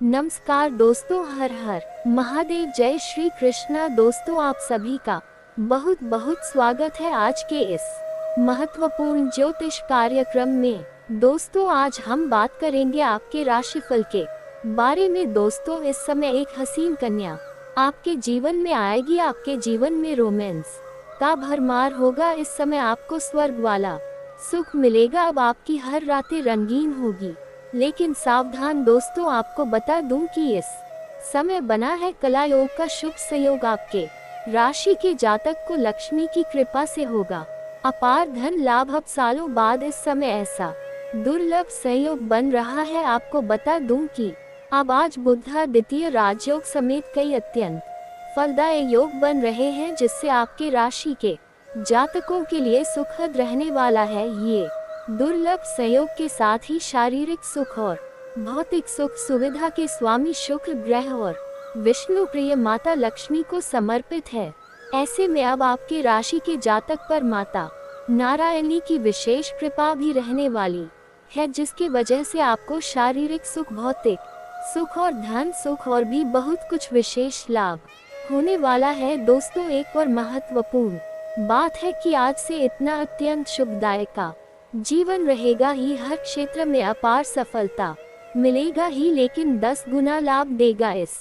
नमस्कार दोस्तों, हर हर महादेव, जय श्री कृष्णा। दोस्तों, आप सभी का बहुत बहुत स्वागत है आज के इस महत्वपूर्ण ज्योतिष कार्यक्रम में। दोस्तों, आज हम बात करेंगे आपके राशिफल के बारे में। दोस्तों, इस समय एक हसीन कन्या आपके जीवन में आएगी। आपके जीवन में रोमांस का भरमार होगा। इस समय आपको स्वर्ग वाला सुख मिलेगा। अब आपकी हर रातें रंगीन होगी, लेकिन सावधान दोस्तों, आपको बता दूं कि इस समय बना है कला योग का शुभ संयोग। आपके राशि के जातक को लक्ष्मी की कृपा से होगा अपार धन लाभ। अब सालों बाद इस समय ऐसा दुर्लभ संयोग बन रहा है। आपको बता दूं कि अब आज बुधा द्वितीय राजयोग समेत कई अत्यंत फलदायी योग बन रहे हैं, जिससे आपके राशि के जातकों के लिए सुखद रहने वाला है। ये दुर्लभ संयोग के साथ ही शारीरिक सुख और भौतिक सुख सुविधा के स्वामी शुक्र ग्रह और विष्णु प्रिय माता लक्ष्मी को समर्पित है। ऐसे में अब आपके राशि के जातक पर माता नारायणी की विशेष कृपा भी रहने वाली है, जिसकी वजह से आपको शारीरिक सुख, भौतिक सुख और धन सुख और भी बहुत कुछ विशेष लाभ होने वाला है। दोस्तों, एक और महत्वपूर्ण बात है कि आज से इतना अत्यंत शुभदायक का जीवन रहेगा ही। हर क्षेत्र में अपार सफलता मिलेगा ही, लेकिन 10 गुना लाभ देगा। इस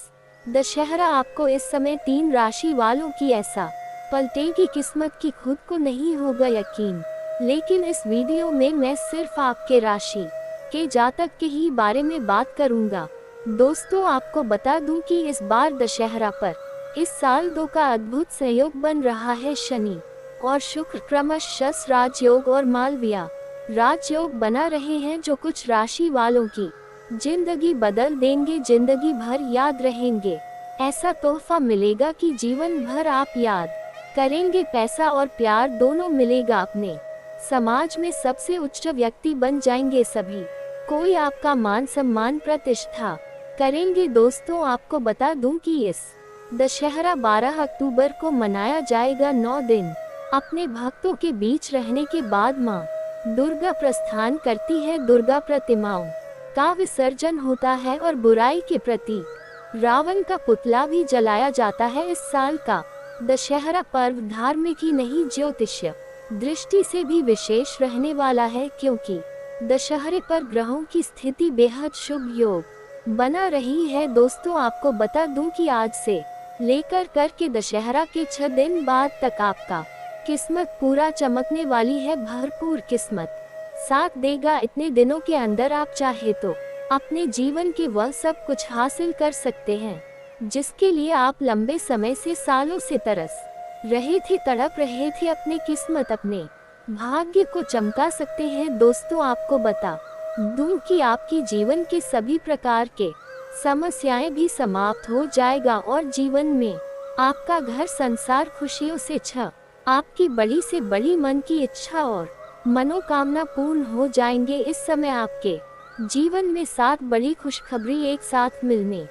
दशहरा आपको इस समय 3 राशि वालों की ऐसा पलटेगी किस्मत की खुद को नहीं होगा यकीन। लेकिन इस वीडियो में मैं सिर्फ आपके राशि के जातक के ही बारे में बात करूंगा। दोस्तों, आपको बता दूं कि इस बार दशहरा पर इस साल 2 का अद्भुत संयोग बन रहा है। शनि और शुक्र क्रमशः राजयोग और मालविया राजयोग बना रहे हैं, जो कुछ राशि वालों की जिंदगी बदल देंगे, जिंदगी भर याद रहेंगे। ऐसा तोहफा मिलेगा कि जीवन भर आप याद करेंगे। पैसा और प्यार दोनों मिलेगा। अपने समाज में सबसे उच्च व्यक्ति बन जाएंगे सभी। कोई आपका मान सम्मान प्रतिष्ठा करेंगे। दोस्तों, आपको बता दूं कि इस दशहरा 12 अक्टूबर को मनाया जाएगा। 9 दिन अपने भक्तों के बीच रहने के बाद मां दुर्गा प्रस्थान करती है। दुर्गा प्रतिमाओं का विसर्जन होता है और बुराई के प्रति रावण का पुतला भी जलाया जाता है। इस साल का दशहरा पर्व धार्मिक ही नहीं, ज्योतिषीय दृष्टि से भी विशेष रहने वाला है, क्योंकि दशहरे पर ग्रहों की स्थिति बेहद शुभ योग बना रही है। दोस्तों, आपको बता दूं कि आज से लेकर के दशहरा के 6 दिन बाद तक आपका किस्मत पूरा चमकने वाली है। भरपूर किस्मत साथ देगा। इतने दिनों के अंदर आप चाहे तो अपने जीवन के वह सब कुछ हासिल कर सकते हैं, जिसके लिए आप लंबे समय से, सालों से तरस रहे थे, तड़प रहे थे। अपने किस्मत, अपने भाग्य को चमका सकते हैं। दोस्तों, आपको बता दूं कि आपकी जीवन के सभी प्रकार के समस्याएं भी समाप्त हो जाएगा और जीवन में आपका घर संसार खुशियों से छ आपकी बड़ी से बड़ी मन की इच्छा और मनोकामना पूर्ण हो जाएंगे। इस समय आपके जीवन में 7 बड़ी खुशखबरी एक साथ मिलने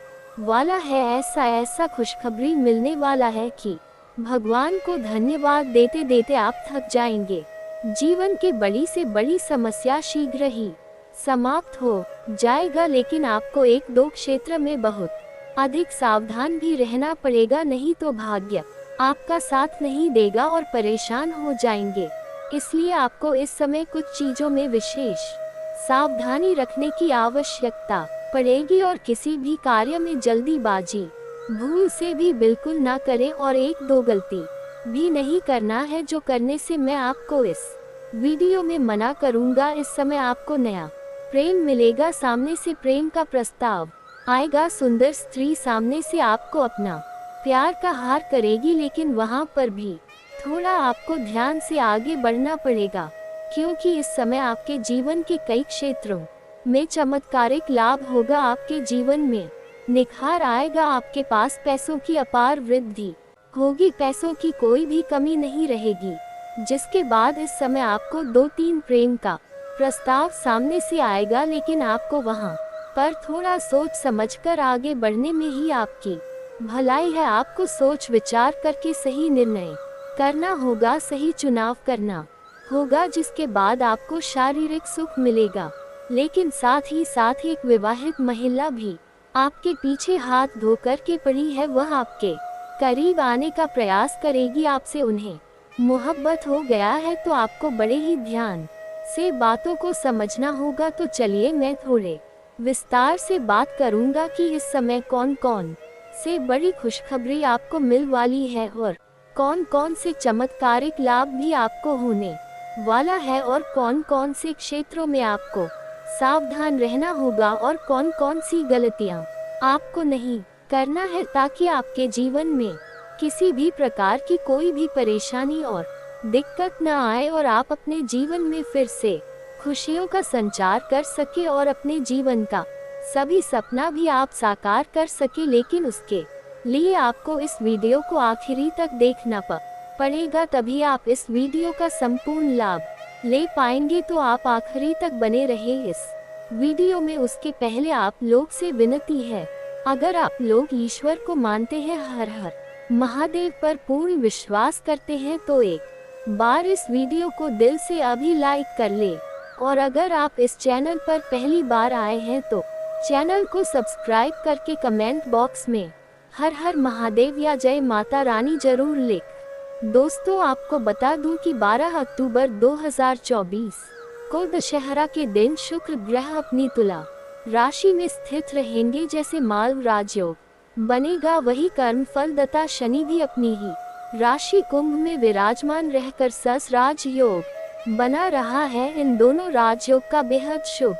वाला है। ऐसा खुशखबरी मिलने वाला है कि भगवान को धन्यवाद देते देते आप थक जाएंगे। जीवन की बड़ी से बड़ी समस्या शीघ्र ही समाप्त हो जाएगा, लेकिन आपको 1-2 क्षेत्र में बहुत अधिक सावधान भी रहना पड़ेगा, नहीं तो भाग्य आपका साथ नहीं देगा और परेशान हो जाएंगे। इसलिए आपको इस समय कुछ चीजों में विशेष सावधानी रखने की आवश्यकता पड़ेगी और किसी भी कार्य में जल्दीबाजी भूल से भी बिल्कुल ना करें और 1-2 गलती भी नहीं करना है, जो करने से मैं आपको इस वीडियो में मना करूंगा। इस समय आपको नया प्रेम मिलेगा। सामने से प्रेम का प्रस्ताव आएगा। सुंदर स्त्री सामने से आपको अपना प्यार का हार करेगी, लेकिन वहां पर भी थोड़ा आपको ध्यान से आगे बढ़ना पड़ेगा, क्योंकि इस समय आपके जीवन के कई क्षेत्रों में चमत्कारिक लाभ होगा। आपके जीवन में निखार आएगा। आपके पास पैसों की अपार वृद्धि होगी। पैसों की कोई भी कमी नहीं रहेगी, जिसके बाद इस समय आपको 2-3 प्रेम का प्रस्ताव सामने से आएगा, लेकिन आपको वहां पर थोड़ा सोच समझकर आगे बढ़ने में ही आपकी भलाई है। आपको सोच विचार करके सही निर्णय करना होगा, सही चुनाव करना होगा, जिसके बाद आपको शारीरिक सुख मिलेगा, लेकिन साथ ही साथ एक विवाहित महिला भी आपके पीछे हाथ धो कर के पड़ी है, वह आपके करीब आने का प्रयास करेगी। आपसे उन्हें मोहब्बत हो गया है तो आपको बड़े ही ध्यान से बातों को समझना होगा। तो चलिए मैं थोड़े विस्तार से बात करूंगा कि इस समय कौन कौन से बड़ी खुशखबरी आपको मिल वाली है और कौन कौन से चमत्कारिक लाभ भी आपको होने वाला है और कौन कौन से क्षेत्रों में आपको सावधान रहना होगा और कौन कौन सी गलतियां आपको नहीं करना है, ताकि आपके जीवन में किसी भी प्रकार की कोई भी परेशानी और दिक्कत न आए और आप अपने जीवन में फिर से खुशियों का संचार कर सके और अपने जीवन का सभी सपना भी आप साकार कर सके। लेकिन उसके लिए आपको इस वीडियो को आखिरी तक देखना पड़ेगा, तभी आप इस वीडियो का संपूर्ण लाभ ले पाएंगे। तो आप आखिरी तक बने रहे इस वीडियो में। उसके पहले आप लोग से विनती है, अगर आप लोग ईश्वर को मानते हैं, हर हर महादेव पर पूर्ण विश्वास करते हैं, तो एक बार इस वीडियो को दिल से अभी लाइक कर ले। और अगर आप इस चैनल पर पहली बार आए हैं तो चैनल को सब्सक्राइब करके कमेंट बॉक्स में हर हर महादेव या जय माता रानी जरूर लिख। दोस्तों, आपको बता दूं कि 12 अक्टूबर 2024 को दशहरा के दिन शुक्र ग्रह अपनी तुला राशि में स्थित रहेंगे। जैसे माल राजयोग बनेगा, वही कर्म फलदाता शनि भी अपनी ही राशि कुंभ में विराजमान रहकर सस राजयोग बना रहा है। इन दोनों राजयोग का बेहद शुभ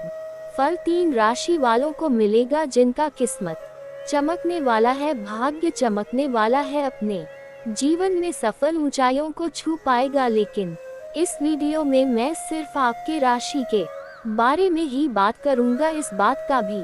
फल 3 राशि वालों को मिलेगा, जिनका किस्मत चमकने वाला है, भाग्य चमकने वाला है, अपने जीवन में सफल ऊंचाइयों को छू पाएगा। लेकिन इस वीडियो में मैं सिर्फ आपके राशि के बारे में ही बात करूंगा। इस बात का भी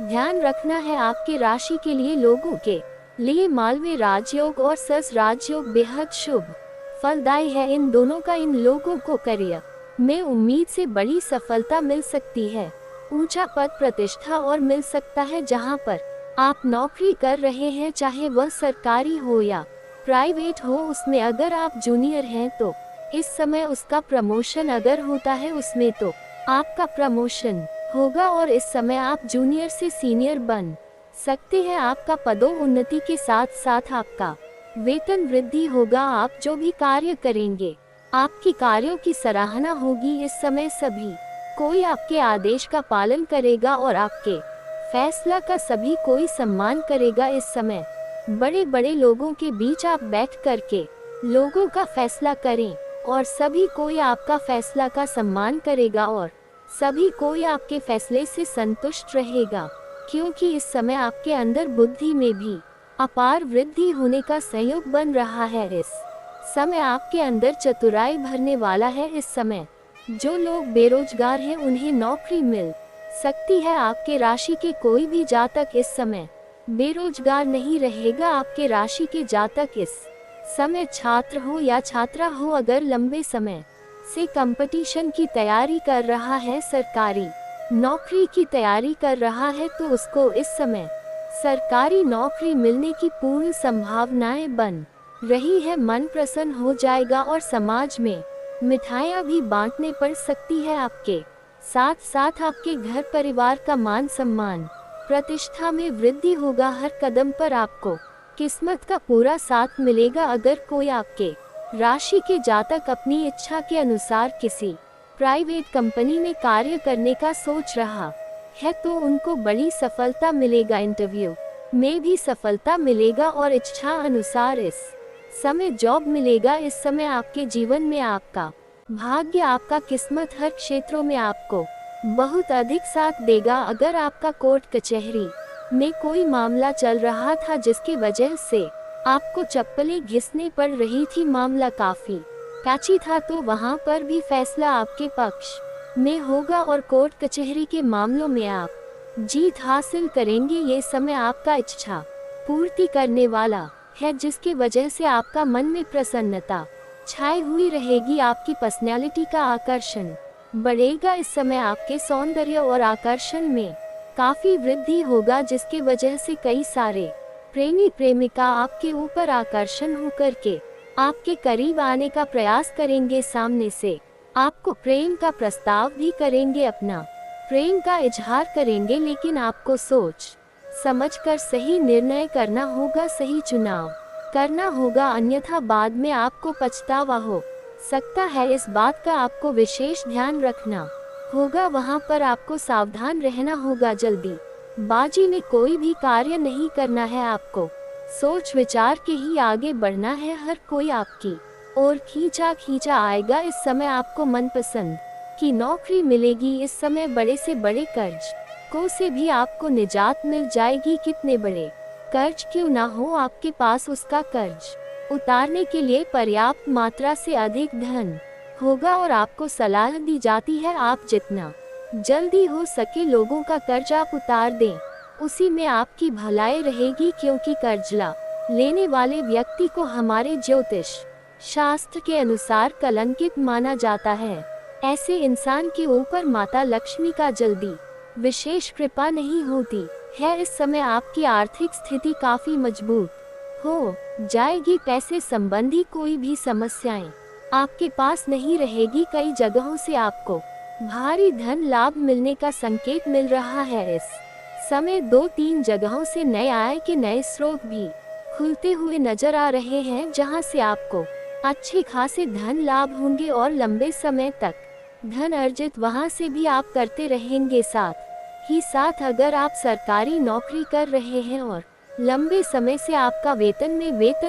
ध्यान रखना है, आपके राशि के लिए लोगों के लिए मालवे राजयोग और सस राजयोग बेहद शुभ फलदायी है। इन दोनों का इन लोगों को करियर में उम्मीद से बड़ी सफलता मिल सकती है, ऊंचा पद प्रतिष्ठा और मिल सकता है। जहां पर आप नौकरी कर रहे हैं, चाहे वह सरकारी हो या प्राइवेट हो, उसमें अगर आप जूनियर हैं तो इस समय उसका प्रमोशन अगर होता है उसमें तो आपका प्रमोशन होगा और इस समय आप जूनियर से सीनियर बन सकते हैं। आपका पदोन्नति के साथ साथ आपका वेतन वृद्धि होगा। आप जो भी कार्य करेंगे, आपकी कार्यों की सराहना होगी। इस समय सभी कोई आपके आदेश का पालन करेगा और आपके फैसला का सभी कोई सम्मान करेगा। इस समय बड़े बड़े लोगों के बीच आप बैठ करके लोगों का फैसला करें और सभी कोई आपका फैसला का सम्मान करेगा और सभी कोई आपके फैसले से संतुष्ट रहेगा, क्योंकि इस समय आपके अंदर बुद्धि में भी अपार वृद्धि होने का संयोग बन रहा है। इस समय आपके अंदर चतुराई भरने वाला है। इस समय जो लोग बेरोजगार हैं उन्हें नौकरी मिल सकती है। आपके राशि के कोई भी जातक इस समय बेरोजगार नहीं रहेगा। आपके राशि के जातक इस समय छात्र हो या छात्रा हो, अगर लंबे समय से कंपटीशन की तैयारी कर रहा है, सरकारी नौकरी की तैयारी कर रहा है, तो उसको इस समय सरकारी नौकरी मिलने की पूर्ण संभावनाएं बन रही है। मन प्रसन्न हो जाएगा और समाज में मिठाइयाँ भी बांटने पड़ सकती है। आपके साथ साथ आपके घर परिवार का मान सम्मान प्रतिष्ठा में वृद्धि होगा। हर कदम पर आपको किस्मत का पूरा साथ मिलेगा। अगर कोई आपके राशि के जातक अपनी इच्छा के अनुसार किसी प्राइवेट कंपनी में कार्य करने का सोच रहा है तो उनको बड़ी सफलता मिलेगा। इंटरव्यू में भी सफलता मिलेगा और इच्छा अनुसार इस समय जॉब मिलेगा। इस समय आपके जीवन में आपका भाग्य, आपका किस्मत हर क्षेत्रों में आपको बहुत अधिक साथ देगा। अगर आपका कोर्ट कचहरी में कोई मामला चल रहा था जिसकी वजह से आपको चप्पलें घिसने पड़ रही थी, मामला काफी पैची था, तो वहां पर भी फैसला आपके पक्ष में होगा और कोर्ट कचहरी के मामलों में आप जीत हासिल करेंगे। ये समय आपका इच्छा पूर्ति करने वाला है, जिसकी वजह से आपका मन में प्रसन्नता छाई हुई रहेगी। आपकी पर्सनैलिटी का आकर्षण बढ़ेगा। इस समय आपके सौंदर्य और आकर्षण में काफी वृद्धि होगा, जिसकी वजह से कई सारे प्रेमी प्रेमिका आपके ऊपर आकर्षण होकर के आपके करीब आने का प्रयास करेंगे। सामने से आपको प्रेम का प्रस्ताव भी करेंगे, अपना प्रेम का इजहार करेंगे, लेकिन आपको सोच समझकर सही निर्णय करना होगा, सही चुनाव करना होगा, अन्यथा बाद में आपको पछतावा हो सकता है। इस बात का आपको विशेष ध्यान रखना होगा, वहाँ पर आपको सावधान रहना होगा। जल्दी बाजी में कोई भी कार्य नहीं करना है, आपको सोच विचार के ही आगे बढ़ना है। हर कोई आपकी और खींचा आएगा। इस समय आपको मनपसंद की नौकरी मिलेगी। इस समय बड़े से बड़े कर्ज को से भी आपको निजात मिल जाएगी। कितने बड़े कर्ज क्यों ना हो, आपके पास उसका कर्ज उतारने के लिए पर्याप्त मात्रा से अधिक धन होगा। और आपको सलाह दी जाती है, आप जितना जल्दी हो सके लोगों का कर्ज आप उतार दें, उसी में आपकी भलाई रहेगी। क्योंकि कर्ज लेने वाले व्यक्ति को हमारे ज्योतिष शास्त्र के अनुसार कलंकित माना जाता है। ऐसे इंसान के ऊपर माता लक्ष्मी का जल्दी विशेष कृपा नहीं होती है। इस समय आपकी आर्थिक स्थिति काफी मजबूत हो जाएगी। पैसे संबंधी कोई भी समस्याएं आपके पास नहीं रहेगी। कई जगहों से आपको भारी धन लाभ मिलने का संकेत मिल रहा है। इस समय 2-3 जगहों से नए आय के नए स्रोत भी खुलते हुए नजर आ रहे हैं, जहां से आपको अच्छे खासे धन लाभ होंगे और लंबे समय तक धन अर्जित वहां से भी आप करते रहेंगे। साथ ही साथ अगर आप सरकारी नौकरी कर रहे हैं और लंबे समय से आपका वेतन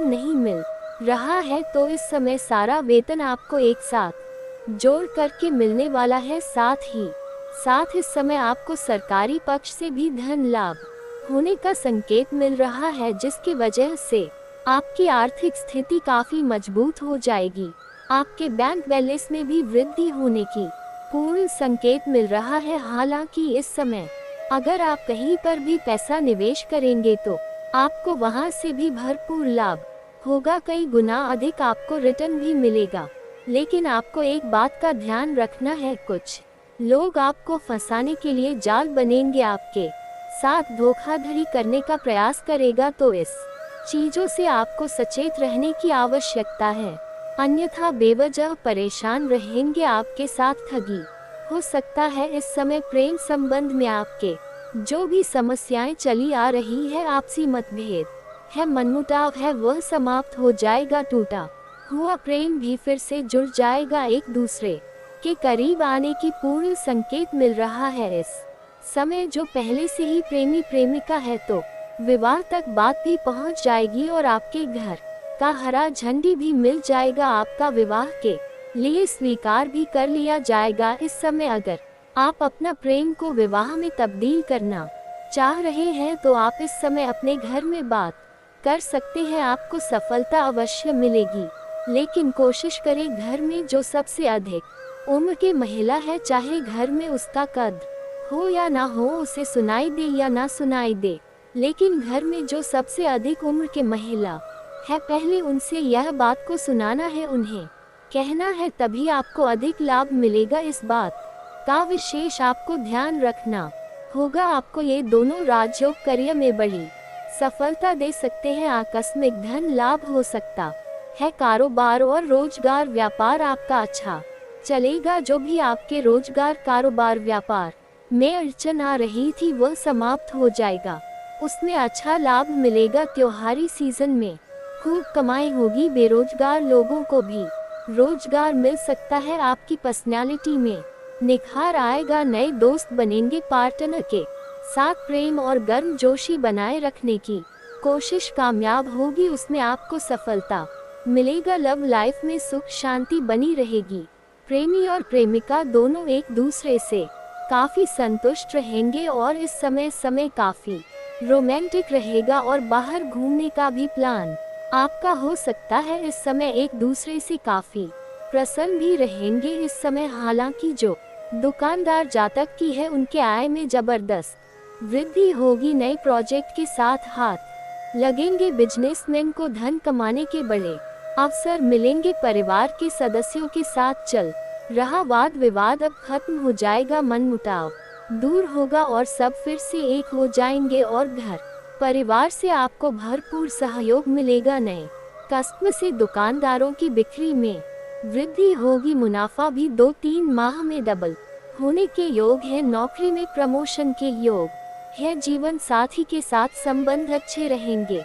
नहीं मिल रहा है, तो इस समय सारा वेतन आपको एक साथ जोड़ करके मिलने वाला है। साथ इस समय आपको सरकारी पक्ष से भी धन लाभ होने का संकेत मिल रहा है, जिसकी वजह से आपकी आर्थिक स्थिति काफी मजबूत हो जाएगी। आपके बैंक बैलेंस में भी वृद्धि होने की पूर्ण संकेत मिल रहा है। हालांकि इस समय अगर आप कहीं पर भी पैसा निवेश करेंगे तो आपको वहां से भी भरपूर लाभ होगा, कई गुना अधिक आपको रिटर्न भी मिलेगा। लेकिन आपको एक बात का ध्यान रखना है, कुछ लोग आपको फंसाने के लिए जाल बनेंगे, आपके साथ धोखाधड़ी करने का प्रयास करेगा। तो इस चीजों से आपको सचेत रहने की आवश्यकता है, अन्यथा बेवजह परेशान रहेंगे। आपके साथ ठगी हो सकता है। इस समय प्रेम संबंध में आपके जो भी समस्याएं चली आ रही है, आपसी मतभेद है, मनमुटाव है, वह समाप्त हो जाएगा। टूटा हुआ प्रेम भी फिर से जुड़ जाएगा। एक दूसरे के करीब आने की पूर्ण संकेत मिल रहा है। इस समय जो पहले से ही प्रेमी प्रेमिका है, तो विवाह तक बात भी पहुंच जाएगी और आपके घर का हरा झंडी भी मिल जाएगा। आपका विवाह के लिए स्वीकार भी कर लिया जाएगा। इस समय अगर आप अपना प्रेम को विवाह में तब्दील करना चाह रहे हैं, तो आप इस समय अपने घर में बात कर सकते हैं। आपको सफलता अवश्य मिलेगी, लेकिन कोशिश करें घर में जो सबसे अधिक उम्र की महिला है, चाहे घर में उसका कद हो या ना हो, उसे सुनाई दे या ना सुनाई दे, लेकिन घर में जो सबसे अधिक उम्र की महिला है, पहले उनसे यह बात को सुनाना है, उन्हें कहना है, तभी आपको अधिक लाभ मिलेगा। इस बात का विशेष आपको ध्यान रखना होगा। आपको ये दोनों राजयोग करियर में बड़ी सफलता दे सकते हैं। आकस्मिक धन लाभ हो सकता है। कारोबार और रोजगार व्यापार आपका अच्छा चलेगा। जो भी आपके रोजगार कारोबार व्यापार में अड़चन आ रही थी, वह समाप्त हो जाएगा, उसमें अच्छा लाभ मिलेगा। त्योहारी सीजन में खूब कमाई होगी। बेरोजगार लोगों को भी रोजगार मिल सकता है। आपकी पर्सनालिटी में निखार आएगा। नए दोस्त बनेंगे। पार्टनर के साथ प्रेम और गर्मजोशी बनाए रखने की कोशिश कामयाब होगी, उसमें आपको सफलता मिलेगा। लव लाइफ में सुख शांति बनी रहेगी। प्रेमी और प्रेमिका दोनों एक दूसरे से काफी संतुष्ट रहेंगे और इस समय काफी रोमांटिक रहेगा और बाहर घूमने का भी प्लान आपका हो सकता है। इस समय एक दूसरे से काफी प्रसन्न भी रहेंगे। इस समय हालांकि जो दुकानदार जातक की है, उनके आय में जबरदस्त वृद्धि होगी। नए प्रोजेक्ट के साथ हाथ लगेंगे। बिजनेसमैन को धन कमाने के बड़े अवसर मिलेंगे। परिवार के सदस्यों के साथ चल रहा वाद विवाद अब खत्म हो जाएगा। मनमुटाव दूर होगा और सब फिर से एक हो जाएंगे और घर परिवार से आपको भरपूर सहयोग मिलेगा। नए कस्टमर से दुकानदारों की बिक्री में वृद्धि होगी। मुनाफा भी 2-3 माह में डबल होने के योग है। नौकरी में प्रमोशन के योग है जीवन साथी के साथ संबंध अच्छे रहेंगे।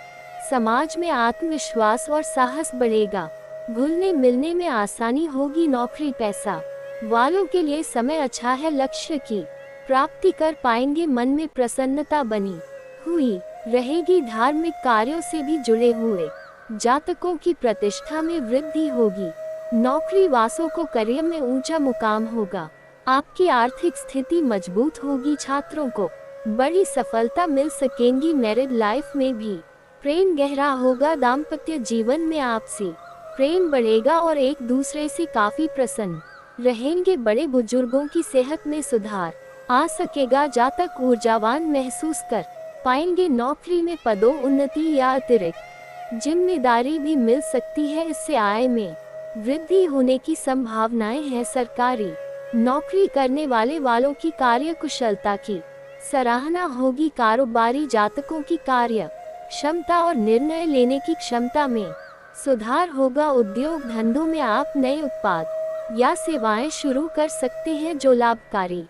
समाज में आत्मविश्वास और साहस बढ़ेगा। घुलने मिलने में आसानी होगी। नौकरी पैसा वालों के लिए समय अच्छा है। लक्ष्य की प्राप्ति कर पाएंगे। मन में प्रसन्नता बनी हुई रहेगी। धार्मिक कार्यों से भी जुड़े हुए जातकों की प्रतिष्ठा में वृद्धि होगी। नौकरी वासों को करियर में ऊंचा मुकाम होगा। आपकी आर्थिक स्थिति मजबूत होगी। छात्रों को बड़ी सफलता मिल सकेंगी। मैरिड लाइफ में भी प्रेम गहरा होगा। दाम्पत्य जीवन में आपसी प्रेम बढ़ेगा और एक दूसरे से काफी प्रसन्न रहेंगे। बड़े बुजुर्गों की सेहत में सुधार आ सकेगा। जातक ऊर्जावान महसूस कर पाएंगे। नौकरी में पदों उन्नति या अतिरिक्त जिम्मेदारी भी मिल सकती है। इससे आय में वृद्धि होने की संभावनाएं हैं। सरकारी नौकरी करने वालों की कार्य कुशलता की सराहना होगी। कारोबारी जातकों की कार्य क्षमता और निर्णय लेने की क्षमता में सुधार होगा। उद्योग धंधों में आप नए उत्पाद या सेवाएं शुरू कर सकते हैं जो लाभकारी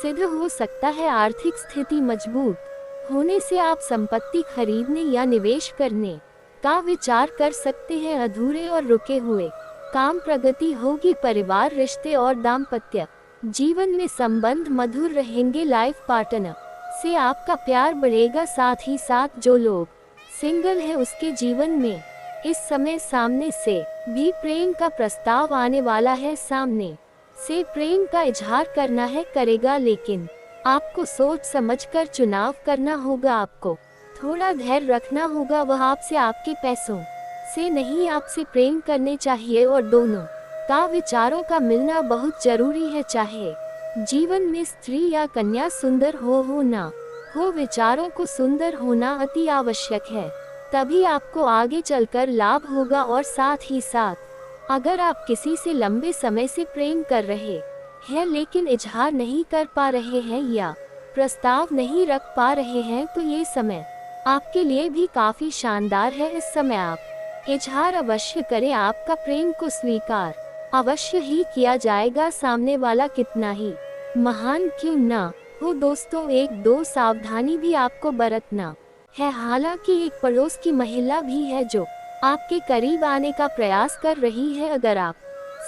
सिद्ध हो सकता है। आर्थिक स्थिति मजबूत होने से आप संपत्ति खरीदने या निवेश करने का विचार कर सकते हैं। अधूरे और रुके हुए काम प्रगति होगी। परिवार रिश्ते और दाम्पत्य जीवन में संबंध मधुर रहेंगे। लाइफ पार्टनर से आपका प्यार बढ़ेगा। साथ ही साथ जो लोग सिंगल है उसके जीवन में इस समय सामने से भी प्रेम का प्रस्ताव आने वाला है। सामने से प्रेम का इजहार करना है करेगा, लेकिन आपको सोच समझकर चुनाव करना होगा। आपको थोड़ा धैर्य रखना होगा। वह आपसे आपके पैसों से नहीं आपसे प्रेम करने चाहिए और दोनों का विचारों का मिलना बहुत जरूरी है। चाहे जीवन में स्त्री या कन्या सुंदर हो ना हो, विचारों को सुंदर होना अति आवश्यक है। तभी आपको आगे चलकर लाभ होगा। और साथ ही साथ अगर आप किसी से लंबे समय से प्रेम कर रहे हैं लेकिन इजहार नहीं कर पा रहे हैं या प्रस्ताव नहीं रख पा रहे हैं तो ये समय आपके लिए भी काफी शानदार है। इस समय आप इजहार अवश्य करें। आपका प्रेम को स्वीकार अवश्य ही किया जाएगा। सामने वाला कितना ही महान क्यों ना हो। दोस्तों, एक दो सावधानी भी आपको बरतना है। हालांकि एक पड़ोस की महिला भी है जो आपके करीब आने का प्रयास कर रही है। अगर आप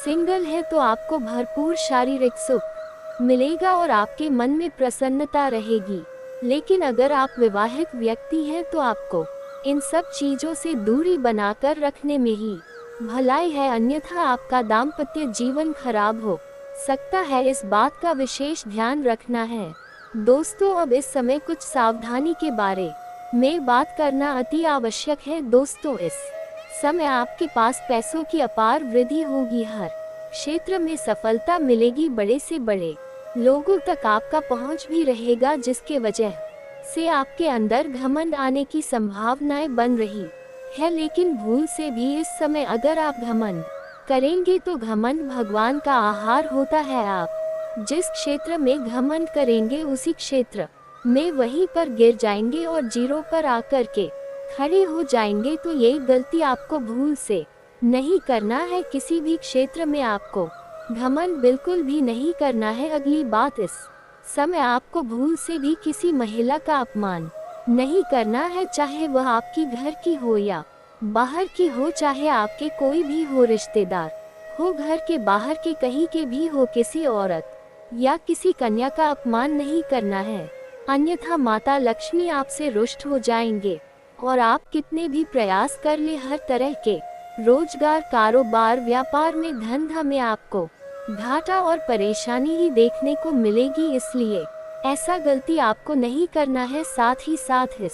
सिंगल है तो आपको भरपूर शारीरिक सुख मिलेगा और आपके मन में प्रसन्नता रहेगी। लेकिन अगर आप विवाहित व्यक्ति हैं तो आपको इन सब चीजों से दूरी बनाकर रखने में ही भलाई है, अन्यथा आपका दाम्पत्य जीवन खराब हो सकता है। इस बात का विशेष ध्यान रखना है। दोस्तों, अब इस समय कुछ सावधानी के बारे में बात करना अति आवश्यक है। दोस्तों, इस समय आपके पास पैसों की अपार वृद्धि होगी। हर क्षेत्र में सफलता मिलेगी। बड़े से बड़े लोगों तक आपका पहुंच भी रहेगा, जिसके वजह से आपके अंदर घमंड आने की संभावनाएं बन रही है। लेकिन भूल से भी इस समय अगर आप घमंड करेंगे तो घमंड भगवान का आहार होता है। आप जिस क्षेत्र में घमंड करेंगे उसी क्षेत्र में वहीं पर गिर जाएंगे और जीरो पर आकर के खड़े हो जाएंगे। तो ये गलती आपको भूल से नहीं करना है। किसी भी क्षेत्र में आपको घमंड बिल्कुल भी नहीं करना है। अगली बात, इस समय आपको भूल से भी किसी महिला का अपमान नहीं करना है, चाहे वह आपकी घर की हो या बाहर की हो, चाहे आपके कोई भी हो रिश्तेदार हो, घर के बाहर के कहीं के भी हो। किसी औरत या किसी कन्या का अपमान नहीं करना है, अन्यथा माता लक्ष्मी आपसे रुष्ट हो जाएंगे और आप कितने भी प्रयास कर ले हर तरह के रोजगार, कारोबार, व्यापार में, धंधा में आपको घाटा और परेशानी ही देखने को मिलेगी। इसलिए ऐसा गलती आपको नहीं करना है। साथ ही साथ इस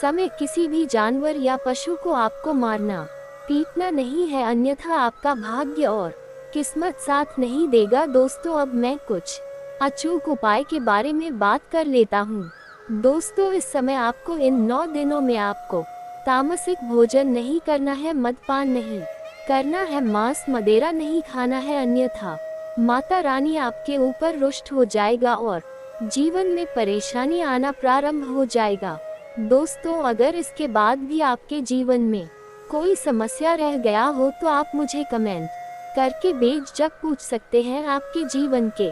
समय किसी भी जानवर या पशु को आपको मारना पीटना नहीं है, अन्यथा आपका भाग्य और किस्मत साथ नहीं देगा। दोस्तों, अब मैं कुछ अचूक उपाय के बारे में बात कर लेता हूँ। दोस्तों, इस समय आपको इन 9 दिनों में आपको तामसिक भोजन नहीं करना है, मदपान नहीं करना है, मांस मदिरा नहीं खाना है, अन्यथा माता रानी आपके ऊपर रुष्ट हो जाएगा और जीवन में परेशानी आना प्रारंभ हो जाएगा। दोस्तों, अगर इसके बाद भी आपके जीवन में कोई समस्या रह गया हो तो आप मुझे कमेंट करके बेझिझक पूछ सकते हैं। आपके जीवन के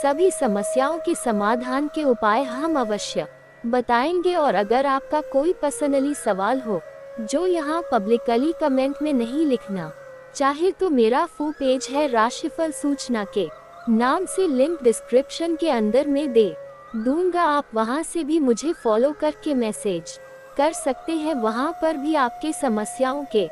सभी समस्याओं के समाधान के उपाय हम अवश्य बताएंगे। और अगर आपका कोई पर्सनली सवाल हो जो यहाँ पब्लिकली कमेंट में नहीं लिखना चाहे तो मेरा फुल पेज है राशिफल सूचना के नाम से, लिंक डिस्क्रिप्शन के अंदर में दे दूंगा। आप वहां से भी मुझे फॉलो करके मैसेज कर सकते हैं। वहां पर भी आपके समस्याओं के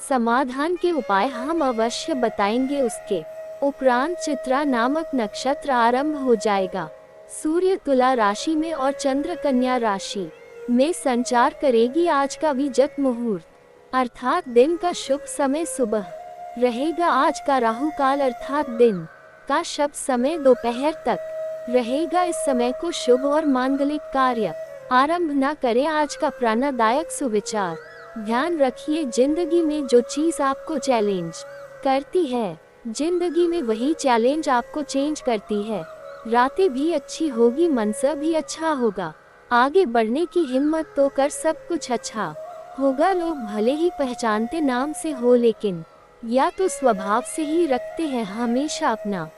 समाधान के उपाय हम अवश्य बताएंगे। उसके उपरांत चित्रा नामक नक्षत्र आरंभ हो जाएगा। सूर्य तुला राशि में और चंद्र कन्या राशि में संचार करेगी। आज का विजत मुहूर्त अर्थात दिन का शुभ समय सुबह रहेगा। आज का राहु काल अर्थात दिन का शुभ समय दोपहर तक रहेगा। इस समय को शुभ और मांगलिक कार्य आरंभ न करें। आज का प्राणदायक सुविचार ध्यान रखिए, जिंदगी में जो चीज आपको चैलेंज करती है, जिंदगी में वही चैलेंज आपको चेंज करती है। रातें भी अच्छी होगी, मनसा भी अच्छा होगा। आगे बढ़ने की हिम्मत तो कर, सब कुछ अच्छा होगा। लोग भले ही पहचानते नाम से हो लेकिन या तो स्वभाव से ही रखते हैं। हमेशा अपना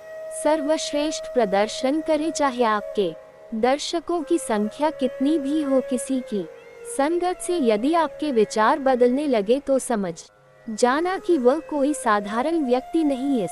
सर्वश्रेष्ठ प्रदर्शन करें, चाहे आपके दर्शकों की संख्या कितनी भी हो। किसी की संगत से यदि आपके विचार बदलने लगे तो समझ जाना कि वह कोई साधारण व्यक्ति नहीं। इस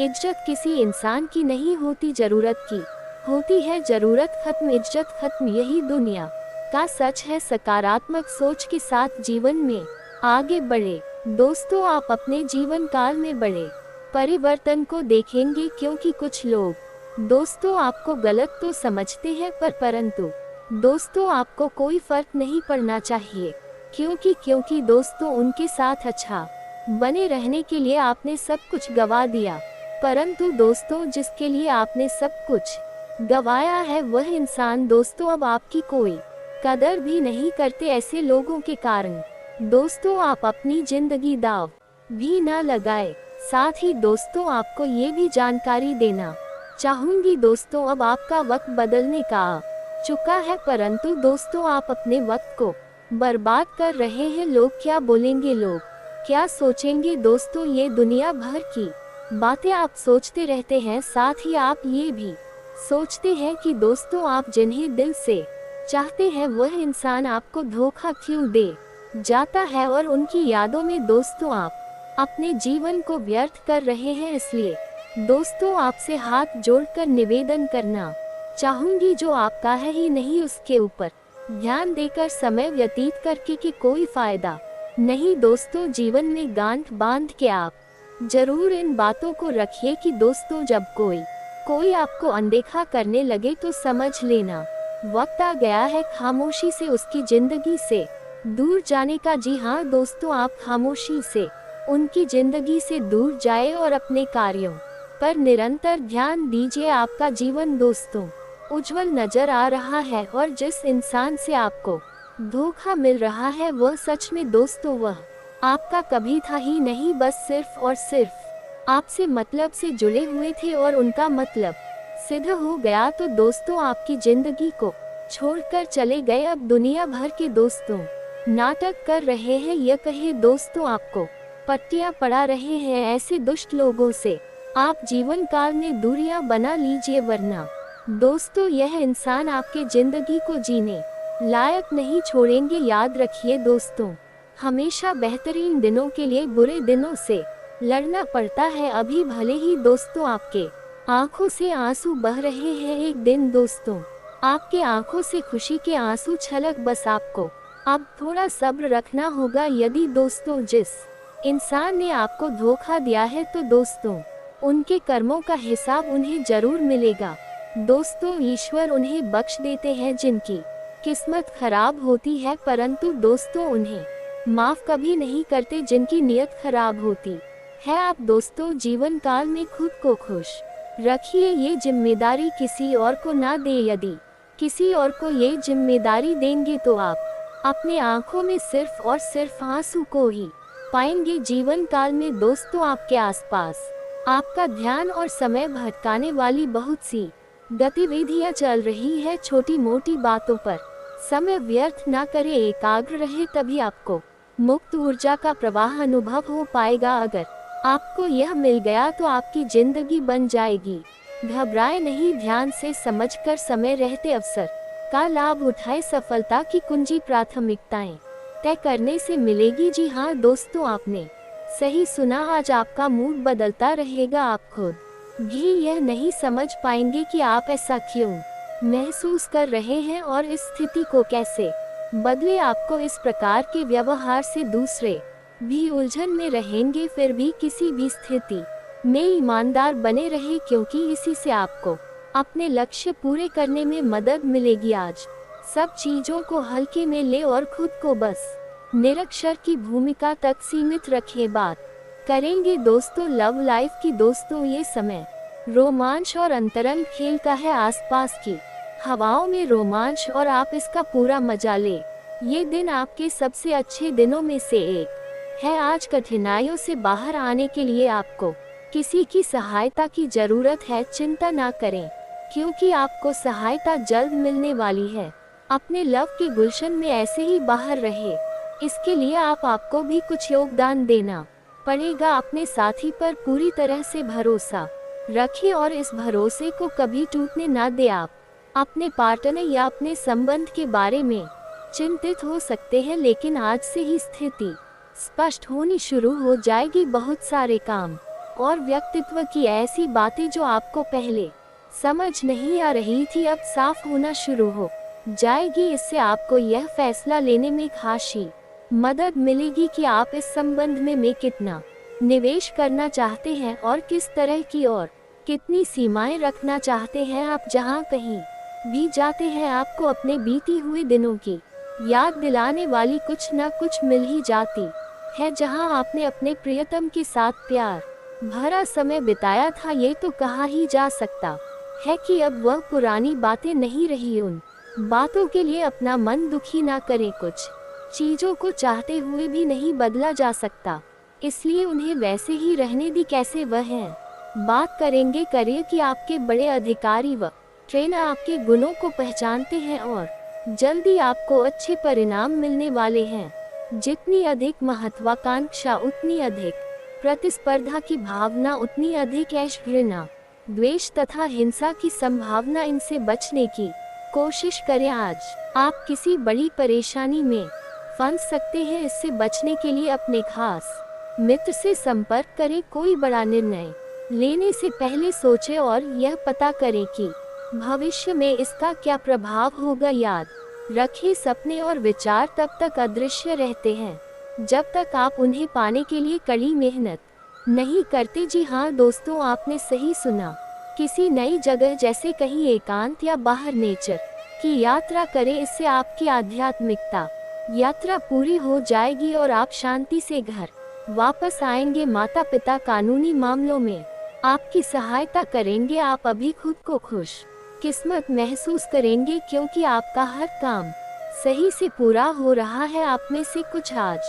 इज्जत किसी इंसान की नहीं होती, जरूरत की होती है। जरूरत खत्म, इज्जत खत्म, यही दुनिया का सच है। सकारात्मक सोच के साथ जीवन में आगे बढ़े। दोस्तों, आप अपने जीवन काल में बड़े परिवर्तन को देखेंगे, क्योंकि कुछ लोग दोस्तों आपको गलत तो समझते हैं परंतु दोस्तों आपको कोई फर्क नहीं पड़ना चाहिए, क्योंकि दोस्तों उनके साथ अच्छा बने रहने के लिए आपने सब कुछ गवा दिया। परंतु दोस्तों जिसके लिए आपने सब कुछ गवाया है वह इंसान दोस्तों अब आपकी कोई कदर भी नहीं करते। ऐसे लोगों के कारण दोस्तों आप अपनी जिंदगी दांव भी ना लगाए। साथ ही दोस्तों आपको ये भी जानकारी देना चाहूंगी, दोस्तों अब आपका वक्त बदलने का आ चुका है। परंतु दोस्तों आप अपने वक्त को बर्बाद कर रहे हैं। लोग क्या बोलेंगे, लोग क्या सोचेंगे, दोस्तों ये दुनिया भर की बातें आप सोचते रहते हैं। साथ ही आप ये भी सोचते हैं कि दोस्तों आप जिन्हें दिल से चाहते हैं वह इंसान आपको धोखा क्यों दे जाता है, और उनकी यादों में दोस्तों आप अपने जीवन को व्यर्थ कर रहे हैं। इसलिए दोस्तों आपसे हाथ जोड़कर निवेदन करना चाहूंगी, जो आपका है ही नहीं उसके ऊपर ध्यान देकर समय व्यतीत करके कि कोई फायदा नहीं। दोस्तों जीवन में गांठ बांध के आप जरूर इन बातों को रखिए कि दोस्तों जब कोई आपको अनदेखा करने लगे तो समझ लेना वक्त आ गया है खामोशी से उसकी जिंदगी से दूर जाने का। जी हाँ दोस्तों, आप खामोशी से उनकी जिंदगी से दूर जाए और अपने कार्यों पर निरंतर ध्यान दीजिए। आपका जीवन दोस्तों उज्जवल नजर आ रहा है, और जिस इंसान से आपको धोखा मिल रहा है वह सच में दोस्तों वह आपका कभी था ही नहीं। बस सिर्फ और सिर्फ आपसे मतलब से जुड़े हुए थे और उनका मतलब सिद्ध हो गया तो दोस्तों आपकी जिंदगी को छोड़कर चले गए। अब दुनिया भर के दोस्तों नाटक कर रहे हैं, यह कहे दोस्तों आपको पट्टियां पड़ा रहे हैं। ऐसे दुष्ट लोगों से आप जीवन काल में दूरियां बना लीजिए, वरना दोस्तों यह इंसान आपके जिंदगी को जीने लायक नहीं छोड़ेंगे। याद रखिए दोस्तों, हमेशा बेहतरीन दिनों के लिए बुरे दिनों से लड़ना पड़ता है। अभी भले ही दोस्तों आपके आंखों से आंसू बह रहे हैं, एक दिन दोस्तों आपके आंखों से खुशी के आंसू छलक। बस आपको अब थोड़ा सब्र रखना होगा। यदि दोस्तों जिस इंसान ने आपको धोखा दिया है तो दोस्तों उनके कर्मों का हिसाब उन्हें जरूर मिलेगा। दोस्तों ईश्वर उन्हें बख्श देते हैं जिनकी किस्मत खराब होती है, परंतु दोस्तों उन्हें माफ कभी नहीं करते जिनकी नीयत खराब होती है। आप दोस्तों जीवन काल में खुद को खुश रखिए, ये जिम्मेदारी किसी और को ना दे। यदि किसी और को ये जिम्मेदारी देंगे तो आप अपने आंखों में सिर्फ और सिर्फ आंसू को ही पाएंगे। जीवन काल में दोस्तों आपके आसपास आपका ध्यान और समय भटकाने वाली बहुत सी गतिविधियां चल रही है। छोटी मोटी बातों पर समय व्यर्थ ना करें, एकाग्र रहे, तभी आपको मुक्त ऊर्जा का प्रवाह अनुभव हो पाएगा। अगर आपको यह मिल गया तो आपकी जिंदगी बन जाएगी। घबराए नहीं, ध्यान से समझकर समय रहते अवसर का लाभ उठाए। सफलता की कुंजी प्राथमिकताएं तय करने से मिलेगी। जी हाँ दोस्तों, आपने सही सुना। आज आपका मूड बदलता रहेगा। आप खुद भी यह नहीं समझ पाएंगे कि आप ऐसा क्यों महसूस कर रहे हैं और इस स्थिति को कैसे बदले। आपको इस प्रकार के व्यवहार से दूसरे भी उलझन में रहेंगे। फिर भी किसी भी स्थिति में ईमानदार बने रहे, क्योंकि इसी से आपको अपने लक्ष्य पूरे करने में मदद मिलेगी। आज सब चीजों को हल्के में ले और खुद को बस निरक्षर की भूमिका तक सीमित रखिए। बात करेंगे दोस्तों लव लाइफ की। दोस्तों, ये समय रोमांच और अंतरंग खेल का है। आसपास की हवाओं में रोमांच और आप इसका पूरा मजा ले। ये दिन आपके सबसे अच्छे दिनों में से एक है। आज कठिनाइयों से बाहर आने के लिए आपको किसी की सहायता की जरूरत है। चिंता ना करें, क्योंकि आपको सहायता जल्द मिलने वाली है। अपने लव के गुलशन में ऐसे ही बाहर रहे, इसके लिए आपको भी कुछ योगदान देना पड़ेगा। अपने साथी पर पूरी तरह से भरोसा रखिए और इस भरोसे को कभी टूटने ना दे। आप अपने पार्टनर या अपने संबंध के बारे में चिंतित हो सकते हैं, लेकिन आज से ही स्थिति स्पष्ट होनी शुरू हो जाएगी। बहुत सारे काम और व्यक्तित्व की ऐसी बातें जो आपको पहले समझ नहीं आ रही थी, अब साफ होना शुरू हो जाएगी। इससे आपको यह फैसला लेने में खासी मदद मिलेगी कि आप इस संबंध में कितना निवेश करना चाहते हैं और किस तरह की और कितनी सीमाएं रखना चाहते हैं। आप जहां कहीं भी जाते हैं, आपको अपने बीती हुए दिनों की याद दिलाने वाली कुछ न कुछ मिल ही जाती है। जहां आपने अपने प्रियतम के साथ प्यार भरा समय बिताया था, ये तो कहा ही जा सकता है कि अब वह पुरानी बातें नहीं रही। उन बातों के लिए अपना मन दुखी ना करें। कुछ चीजों को चाहते हुए भी नहीं बदला जा सकता, इसलिए उन्हें वैसे ही रहने दी कैसे वह हैं। बात करेंगे करियर की। आपके बड़े अधिकारी व ट्रेनर आपके गुणों को पहचानते हैं और जल्दी आपको अच्छे परिणाम मिलने वाले हैं। जितनी अधिक महत्वाकांक्षा, उतनी अधिक प्रतिस्पर्धा की भावना, उतनी अधिक ऐश, घृणा, द्वेष तथा हिंसा की संभावना। इनसे बचने की कोशिश करें। आज आप किसी बड़ी परेशानी में फंस सकते हैं। इससे बचने के लिए अपने खास मित्र से संपर्क करें। कोई बड़ा निर्णय लेने से पहले सोचें और यह पता करें कि भविष्य में इसका क्या प्रभाव होगा। याद रखें, सपने और विचार तब तक अदृश्य रहते हैं जब तक आप उन्हें पाने के लिए कड़ी मेहनत नहीं करते। जी हाँ दोस्तों, आपने सही सुना। किसी नई जगह जैसे कहीं एकांत या बाहर नेचर की यात्रा करें। इससे आपकी आध्यात्मिकता यात्रा पूरी हो जाएगी और आप शांति से घर वापस आएंगे। माता पिता कानूनी मामलों में आपकी सहायता करेंगे। आप अभी खुद को खुश किस्मत महसूस करेंगे, क्योंकि आपका हर काम सही से पूरा हो रहा है। आप में से कुछ आज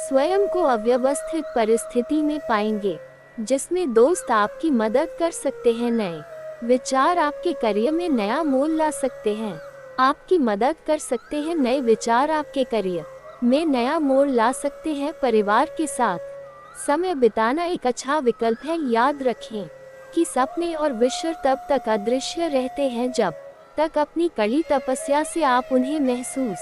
स्वयं को अव्यवस्थित परिस्थिति में पाएंगे, जिसमें दोस्त आपकी मदद कर सकते हैं। नए विचार आपके करियर में नया मोड़ ला सकते हैं। आपकी मदद कर सकते हैं। नए विचार आपके करियर में नया मोड़ ला सकते हैं। परिवार के साथ समय बिताना एक अच्छा विकल्प है। याद रखें कि सपने और विश्व तब तक अदृश्य रहते हैं जब तक अपनी कड़ी तपस्या से आप उन्हें महसूस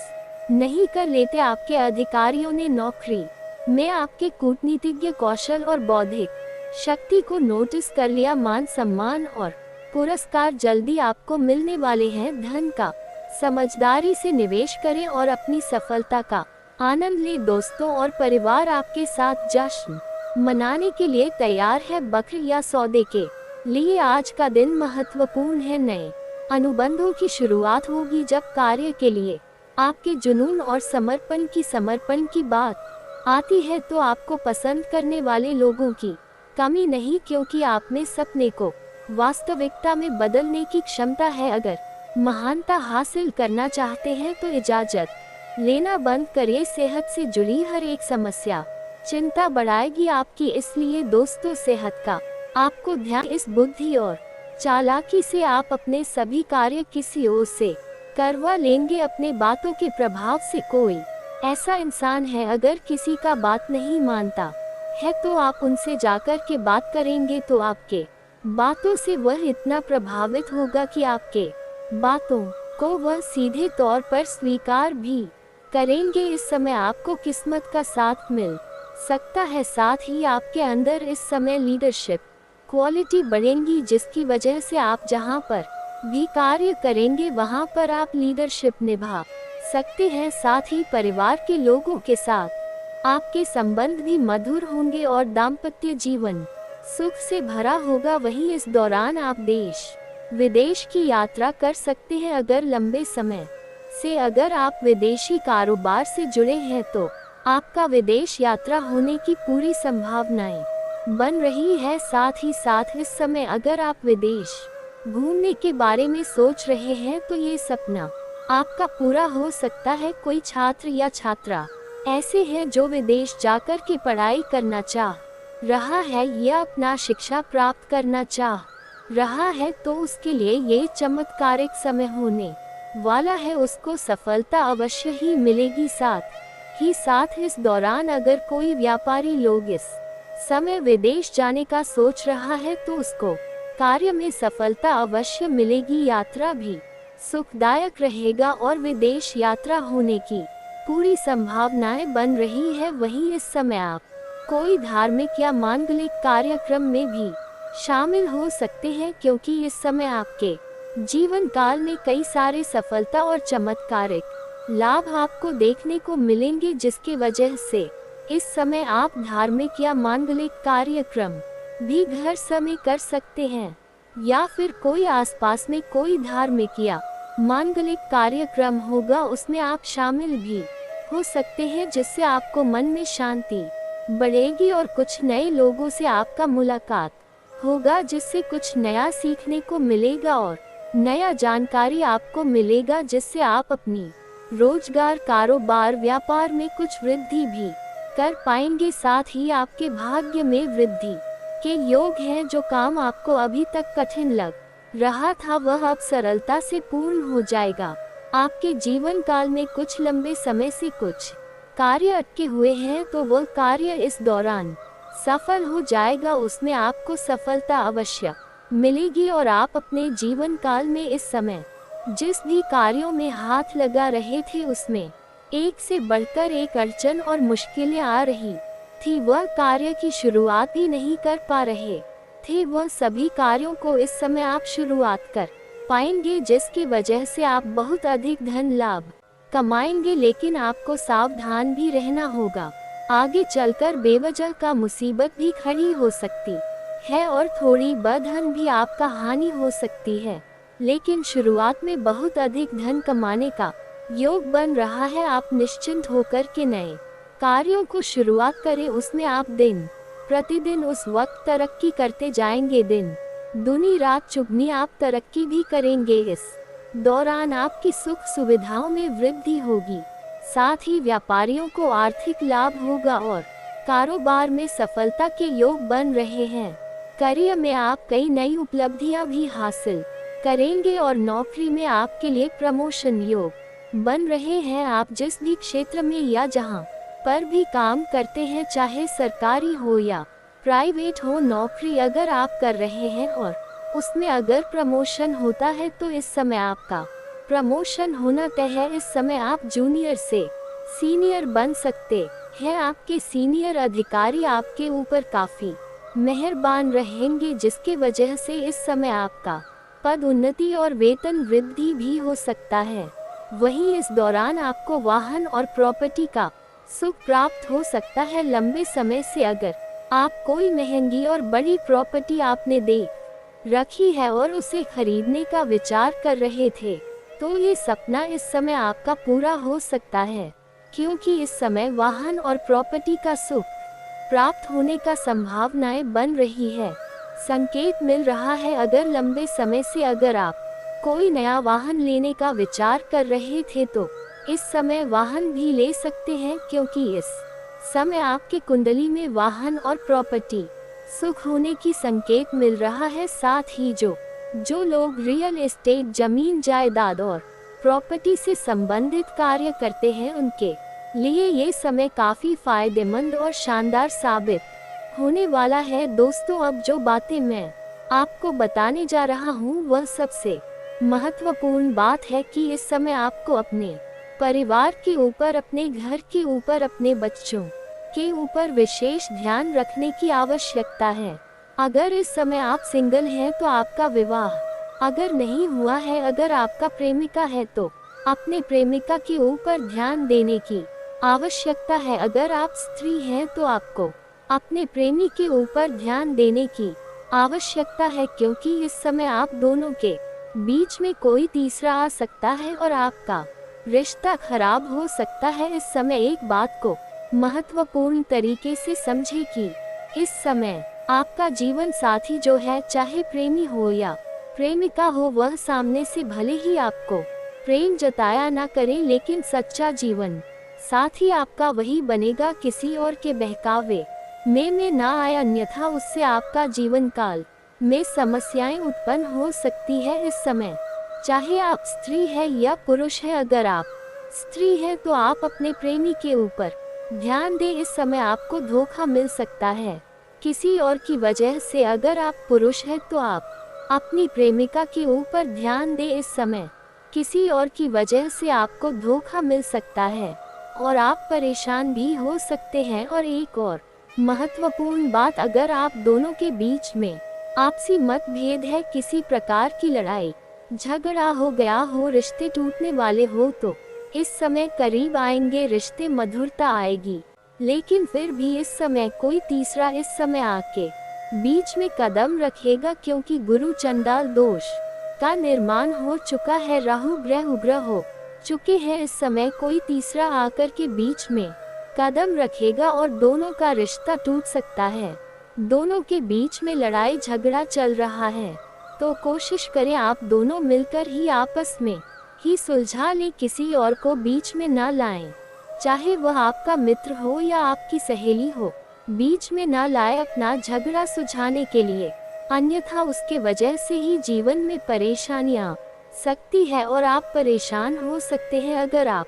नहीं कर लेते। आपके अधिकारियों ने नौकरी में आपके कूटनीतिज्ञ कौशल और बौद्धिक शक्ति को नोटिस कर लिया। मान सम्मान और पुरस्कार जल्दी आपको मिलने वाले हैं। धन का समझदारी से निवेश करें और अपनी सफलता का आनंद ले। दोस्तों और परिवार आपके साथ जश्न मनाने के लिए तैयार है। बकरी या सौदे के लिए आज का दिन महत्वपूर्ण है। नए अनुबंधों की शुरुआत होगी। जब कार्य के लिए आपके जुनून और समर्पण की बात आती है, तो आपको पसंद करने वाले लोगों की कमी नहीं, क्योंकि आप में सपने को वास्तविकता में बदलने की क्षमता है। अगर महानता हासिल करना चाहते हैं तो इजाजत लेना बंद करिए। सेहत से जुड़ी हर एक समस्या चिंता बढ़ाएगी आपकी, इसलिए दोस्तों सेहत का आपको ध्यान। इस बुद्धि और चालाकी से आप अपने सभी कार्य किसी ओर से करवा लेंगे। अपने बातों के प्रभाव से कोई ऐसा इंसान है, अगर किसी का बात नहीं मानता है तो आप उनसे जाकर के बात करेंगे, तो आपके बातों से वह इतना प्रभावित होगा कि आपके बातों को वह सीधे तौर पर स्वीकार भी करेंगे। इस समय आपको किस्मत का साथ मिल सकता है, साथ ही आपके अंदर इस समय लीडरशिप क्वालिटी बढ़ेंगी, जिसकी वजह से आप जहां पर भी कार्य करेंगे वहां पर आप लीडरशिप निभा सकते हैं। साथ ही परिवार के लोगों के साथ आपके संबंध भी मधुर होंगे और दाम्पत्य जीवन सुख से भरा होगा। वहीं इस दौरान आप देश विदेश की यात्रा कर सकते हैं। अगर लंबे समय से अगर आप विदेशी कारोबार से जुड़े हैं तो आपका विदेश यात्रा होने की पूरी संभावनाएं बन रही है। साथ ही साथ इस समय अगर आप विदेश घूमने के बारे में सोच रहे हैं तो ये सपना आपका पूरा हो सकता है। कोई छात्र या छात्रा ऐसे हैं जो विदेश जाकर के पढ़ाई करना चाह रहा है या अपना शिक्षा प्राप्त करना चाह रहा है, तो उसके लिए ये चमत्कारिक समय होने वाला है। उसको सफलता अवश्य ही मिलेगी। साथ ही साथ इस दौरान अगर कोई व्यापारी लोग इस समय विदेश जाने का सोच रहा है तो उसको कार्य में सफलता अवश्य मिलेगी। यात्रा भी सुखदायक रहेगा और विदेश यात्रा होने की पूरी संभावनाएं बन रही है। वहीं इस समय आप कोई धार्मिक या मांगलिक कार्यक्रम में भी शामिल हो सकते हैं, क्योंकि इस समय आपके जीवन काल में कई सारे सफलता और चमत्कारिक लाभ आपको देखने को मिलेंगे, जिसके वजह से इस समय आप धार्मिक या मांगलिक कार्यक्रम भी घर समय कर सकते हैं, या फिर कोई आसपास में कोई धार्मिक या मांगलिक कार्यक्रम होगा उसमें आप शामिल भी हो सकते हैं, जिससे आपको मन में शांति बढ़ेगी और कुछ नए लोगों से आपका मुलाकात होगा, जिससे कुछ नया सीखने को मिलेगा और नया जानकारी आपको मिलेगा, जिससे आप अपनी रोजगार, कारोबार, व्यापार में कुछ वृद्धि भी कर पाएंगे। साथ ही आपके भाग्य में वृद्धि के योग हैं। जो काम आपको अभी तक कठिन लग रहा था वह अब सरलता से पूर्ण हो जाएगा। आपके जीवन काल में कुछ लंबे समय से कुछ कार्य अटके हुए हैं तो वह कार्य इस दौरान सफल हो जाएगा। उसमें आपको सफलता अवश्य मिलेगी और आप अपने जीवन काल में इस समय जिस भी कार्यों में हाथ लगा रहे थे उसमें एक से बढ़कर एक अड़चन और मुश्किलें आ रही थी। वह कार्य की शुरुआत भी नहीं कर पा रहे थे, वह सभी कार्यों को इस समय आप शुरुआत कर पाएंगे, जिसकी वजह से आप बहुत अधिक धन लाभ कमाएंगे। लेकिन आपको सावधान भी रहना होगा, आगे चलकर बेवजह का मुसीबत भी खड़ी हो सकती है और थोड़ी बधन भी आपका हानि हो सकती है। लेकिन शुरुआत में बहुत अधिक धन कमाने का योग बन रहा है। आप निश्चिंत होकर के नए कार्यों को शुरुआत करें, उसमें आप दिन प्रतिदिन उस वक्त तरक्की करते जाएंगे। दिन दुनी रात चुगनी आप तरक्की भी करेंगे। इस दौरान आपकी सुख सुविधाओं में वृद्धि होगी। साथ ही व्यापारियों को आर्थिक लाभ होगा और कारोबार में सफलता के योग बन रहे हैं। करियर में आप कई नई उपलब्धियां भी हासिल करेंगे और नौकरी में आपके लिए प्रमोशन योग बन रहे हैं। आप जिस भी क्षेत्र में या जहां पर भी काम करते हैं, चाहे सरकारी हो या प्राइवेट हो, नौकरी अगर आप कर रहे हैं और उसमें अगर प्रमोशन होता है तो इस समय आपका प्रमोशन होना तय है। इस समय आप जूनियर से सीनियर बन सकते हैं। आपके सीनियर अधिकारी आपके ऊपर काफी मेहरबान रहेंगे, जिसके वजह से इस समय आपका पद उन्नति और वेतन वृद्धि भी हो सकता है। वहीं इस दौरान आपको वाहन और प्रॉपर्टी का सुख प्राप्त हो सकता है। लंबे समय से अगर आप कोई महंगी और बड़ी प्रॉपर्टी आपने देख रखी है और उसे खरीदने का विचार कर रहे थे तो ये सपना इस समय आपका पूरा हो सकता है, क्योंकि इस समय वाहन और प्रॉपर्टी का सुख प्राप्त होने का संभावनाएं बन रही है। संकेत मिल रहा है अगर लंबे समय से अगर आप कोई नया वाहन लेने का विचार कर रहे थे तो इस समय वाहन भी ले सकते हैं, क्योंकि इस समय आपके कुंडली में वाहन और प्रॉपर्टी सुख होने की संकेत मिल रहा है। साथ ही जो लोग रियल एस्टेट, जमीन जायदाद और प्रॉपर्टी से संबंधित कार्य करते हैं उनके लिए ये समय काफी फायदेमंद और शानदार साबित होने वाला है। दोस्तों, अब जो बातें मैं आपको बताने जा रहा हूँ वह सबसे महत्वपूर्ण बात है कि इस समय आपको अपने परिवार के ऊपर, अपने घर के ऊपर, अपने बच्चों के ऊपर विशेष ध्यान रखने की आवश्यकता है। अगर इस समय आप सिंगल हैं तो आपका विवाह अगर नहीं हुआ है, अगर आपका प्रेमिका है तो अपने प्रेमिका के ऊपर ध्यान देने की आवश्यकता है। अगर आप स्त्री हैं तो आपको अपने प्रेमी के ऊपर ध्यान देने की आवश्यकता है, क्योंकि इस समय आप दोनों के बीच में कोई तीसरा आ सकता है और आपका रिश्ता खराब हो सकता है। इस समय एक बात को महत्वपूर्ण तरीके से समझे कि इस समय आपका जीवन साथी जो है, चाहे प्रेमी हो या प्रेमिका हो, वह सामने से भले ही आपको प्रेम जताया ना करे, लेकिन सच्चा जीवन साथी आपका वही बनेगा, किसी और के बहकावे में ना आए, अन्यथा उससे आपका जीवन काल में समस्याएं उत्पन्न हो सकती है। इस समय चाहे आप स्त्री है या पुरुष है, अगर आप स्त्री है तो आप अपने प्रेमी के ऊपर ध्यान दें। इस समय आपको धोखा मिल सकता है किसी और की वजह से। अगर आप पुरुष है तो आप अपनी प्रेमिका के ऊपर ध्यान दें। इस समय किसी और की वजह से आपको धोखा मिल सकता है और आप परेशान भी हो सकते हैं। और एक और महत्वपूर्ण बात, अगर आप दोनों के बीच में आपसी मतभेद है, किसी प्रकार की लड़ाई झगड़ा हो गया हो, रिश्ते टूटने वाले हो, तो इस समय करीब आएंगे, रिश्ते मधुरता आएगी। लेकिन फिर भी इस समय कोई तीसरा इस समय आके बीच में कदम रखेगा, क्योंकि गुरु चंडाल दोष का निर्माण हो चुका है, राहु ग्रह उग्र हो चुके हैं। इस समय कोई तीसरा आकर के बीच में कदम रखेगा और दोनों का रिश्ता टूट सकता है। दोनों के बीच में लड़ाई झगड़ा चल रहा है तो कोशिश करें आप दोनों मिलकर ही आपस में ही सुलझा लें, किसी और को बीच में ना लाएं। चाहे वह आपका मित्र हो या आपकी सहेली हो, बीच में ना लाए अपना झगड़ा सुलझाने के लिए, अन्यथा उसके वजह से ही जीवन में परेशानियां सकती है और आप परेशान हो सकते हैं। अगर आप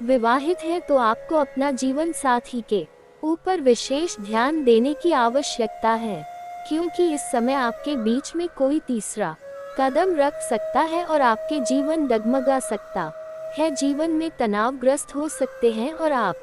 विवाहित हैं तो आपको अपना जीवन साथी के ऊपर विशेष ध्यान देने की आवश्यकता है, क्योंकि इस समय आपके बीच में कोई तीसरा कदम रख सकता है और आपके जीवन डगमगा सकता है, जीवन में तनावग्रस्त हो सकते हैं और आप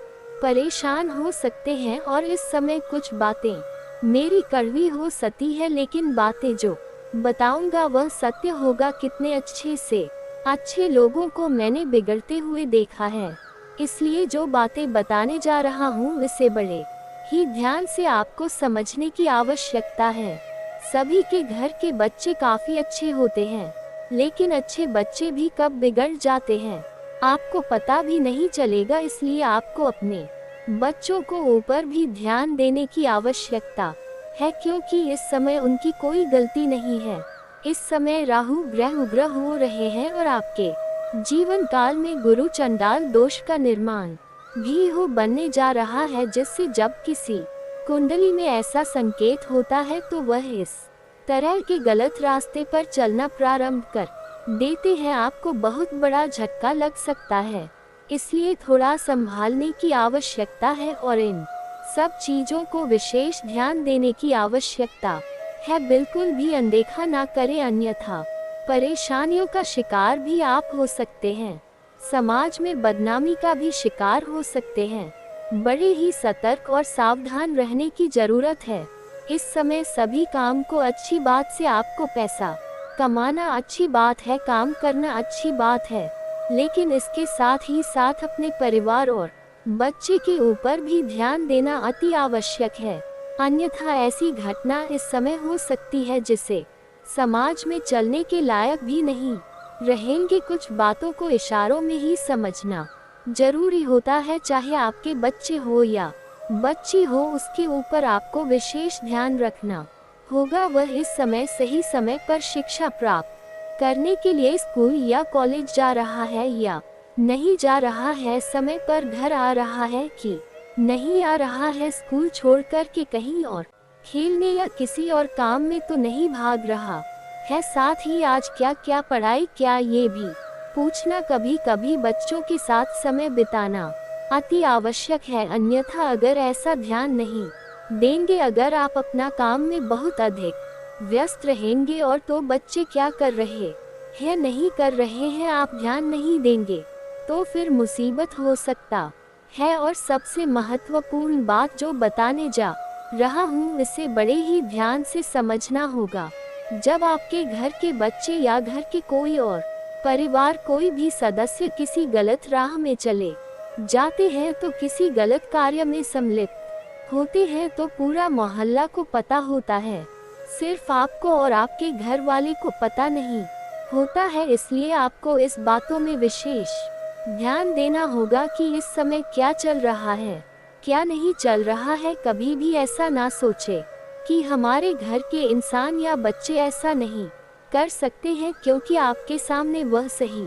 परेशान हो सकते हैं। और इस समय कुछ बातें मेरी कड़वी हो सकती है, लेकिन बातें जो बताऊंगा वह सत्य होगा। कितने अच्छे से अच्छे लोगों को मैंने बिगड़ते हुए देखा है, इसलिए जो बातें बताने जा रहा हूँ इसे बड़े ही ध्यान से आपको समझने की आवश्यकता है। सभी के घर के बच्चे काफी अच्छे होते हैं, लेकिन अच्छे बच्चे भी कब बिगड़ जाते हैं आपको पता भी नहीं चलेगा। इसलिए आपको अपने बच्चों को ऊपर भी ध्यान देने की आवश्यकता है, क्योंकि इस समय उनकी कोई गलती नहीं है। इस समय राहु ग्रह उग्र हो रहे हैं और आपके जीवन काल में गुरु चंडाल दोष का निर्माण भी हो बनने जा रहा है, जिससे जब किसी कुंडली में ऐसा संकेत होता है तो वह इस तरह के गलत रास्ते पर चलना प्रारंभ कर देते हैं। आपको बहुत बड़ा झटका लग सकता है, इसलिए थोड़ा संभालने की आवश्यकता है और इन सब चीजों को विशेष ध्यान देने की आवश्यकता है। बिल्कुल भी अनदेखा ना करें, अन्यथा परेशानियों का शिकार भी आप हो सकते हैं, समाज में बदनामी का भी शिकार हो सकते हैं। बड़े ही सतर्क और सावधान रहने की जरूरत है। इस समय सभी काम को अच्छी बात से, आपको पैसा कमाना अच्छी बात है, काम करना अच्छी बात है, लेकिन इसके साथ ही साथ अपने परिवार और बच्चे के ऊपर भी ध्यान देना अति आवश्यक है। अन्यथा ऐसी घटना इस समय हो सकती है जिसे समाज में चलने के लायक भी नहीं रहेंगे। कुछ बातों को इशारों में ही समझना जरूरी होता है, चाहे आपके बच्चे हो या बच्ची हो, उसके ऊपर आपको विशेष ध्यान रखना होगा। वह इस समय सही समय पर शिक्षा प्राप्त करने के लिए स्कूल या कॉलेज जा रहा है या नहीं जा रहा है, समय पर घर आ रहा है कि नहीं आ रहा है, स्कूल छोड़कर के कहीं और खेलने या किसी और काम में तो नहीं भाग रहा है, साथ ही आज क्या क्या पढ़ाई क्या, ये भी पूछना। कभी कभी बच्चों के साथ समय बिताना अति आवश्यक है, अन्यथा अगर ऐसा ध्यान नहीं देंगे, अगर आप अपना काम में बहुत अधिक व्यस्त रहेंगे और तो बच्चे क्या कर रहे है नहीं कर रहे हैं, आप ध्यान नहीं देंगे तो फिर मुसीबत हो सकता है। और सबसे महत्वपूर्ण बात जो बताने जा रहा हूँ इसे बड़े ही ध्यान से समझना होगा। जब आपके घर के बच्चे या घर के कोई और परिवार कोई भी सदस्य किसी गलत राह में चले जाते हैं तो किसी गलत कार्य में सम्मिलित होते हैं तो पूरा मोहल्ला को पता होता है, सिर्फ आपको और आपके घर वाले को पता नहीं होता है। इसलिए आपको इस बातों में विशेष ध्यान देना होगा कि इस समय क्या चल रहा है, क्या नहीं चल रहा है। कभी भी ऐसा ना सोचे कि हमारे घर के इंसान या बच्चे ऐसा नहीं कर सकते हैं क्योंकि आपके सामने वह सही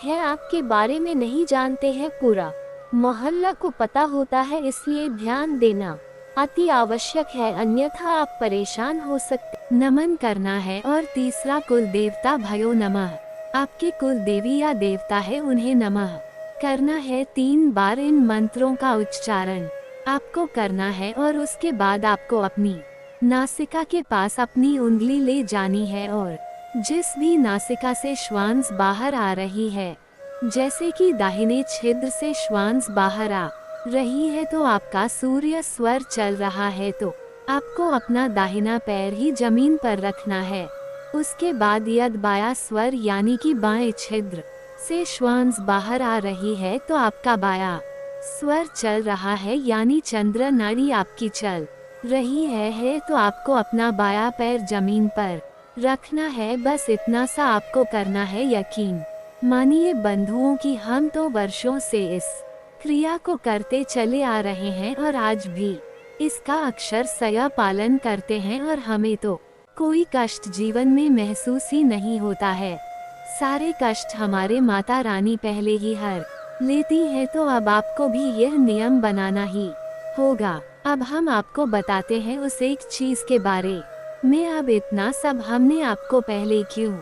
है, आपके बारे में नहीं जानते हैं, पूरा मोहल्ला को पता होता है। इसलिए ध्यान देना अति आवश्यक है, अन्यथा आप परेशान हो सकते। नमन करना है। और तीसरा, कुल देवता भयो नमः। आपके कुल देवी या देवता है उन्हें नमः करना है। 3 बार इन मंत्रों का उच्चारण आपको करना है और उसके बाद आपको अपनी नासिका के पास अपनी उंगली ले जानी है और जिस भी नासिका से श्वास बाहर आ रही है, जैसे कि दाहिने छिद्र से श्वास बाहर आ रही है तो आपका सूर्य स्वर चल रहा है, तो आपको अपना दाहिना पैर ही जमीन पर रखना है। उसके बाद यदि बायां स्वर यानी कि बाएं छिद्र से श्वास बाहर आ रही है तो आपका बायां स्वर चल रहा है, यानी चंद्र नाड़ी आपकी चल रही है तो आपको अपना बायां पैर जमीन पर रखना है। बस इतना सा आपको करना है। यकीन मानिए बंधुओं की हम तो वर्षों से इस क्रिया को करते चले आ रहे हैं और आज भी इसका अक्षरशः पालन करते हैं और हमें तो कोई कष्ट जीवन में महसूस ही नहीं होता है। सारे कष्ट हमारे माता रानी पहले ही हर लेती है, तो अब आपको भी यह नियम बनाना ही होगा। अब हम आपको बताते हैं उस एक चीज के बारे में। अब इतना सब हमने आपको पहले क्यों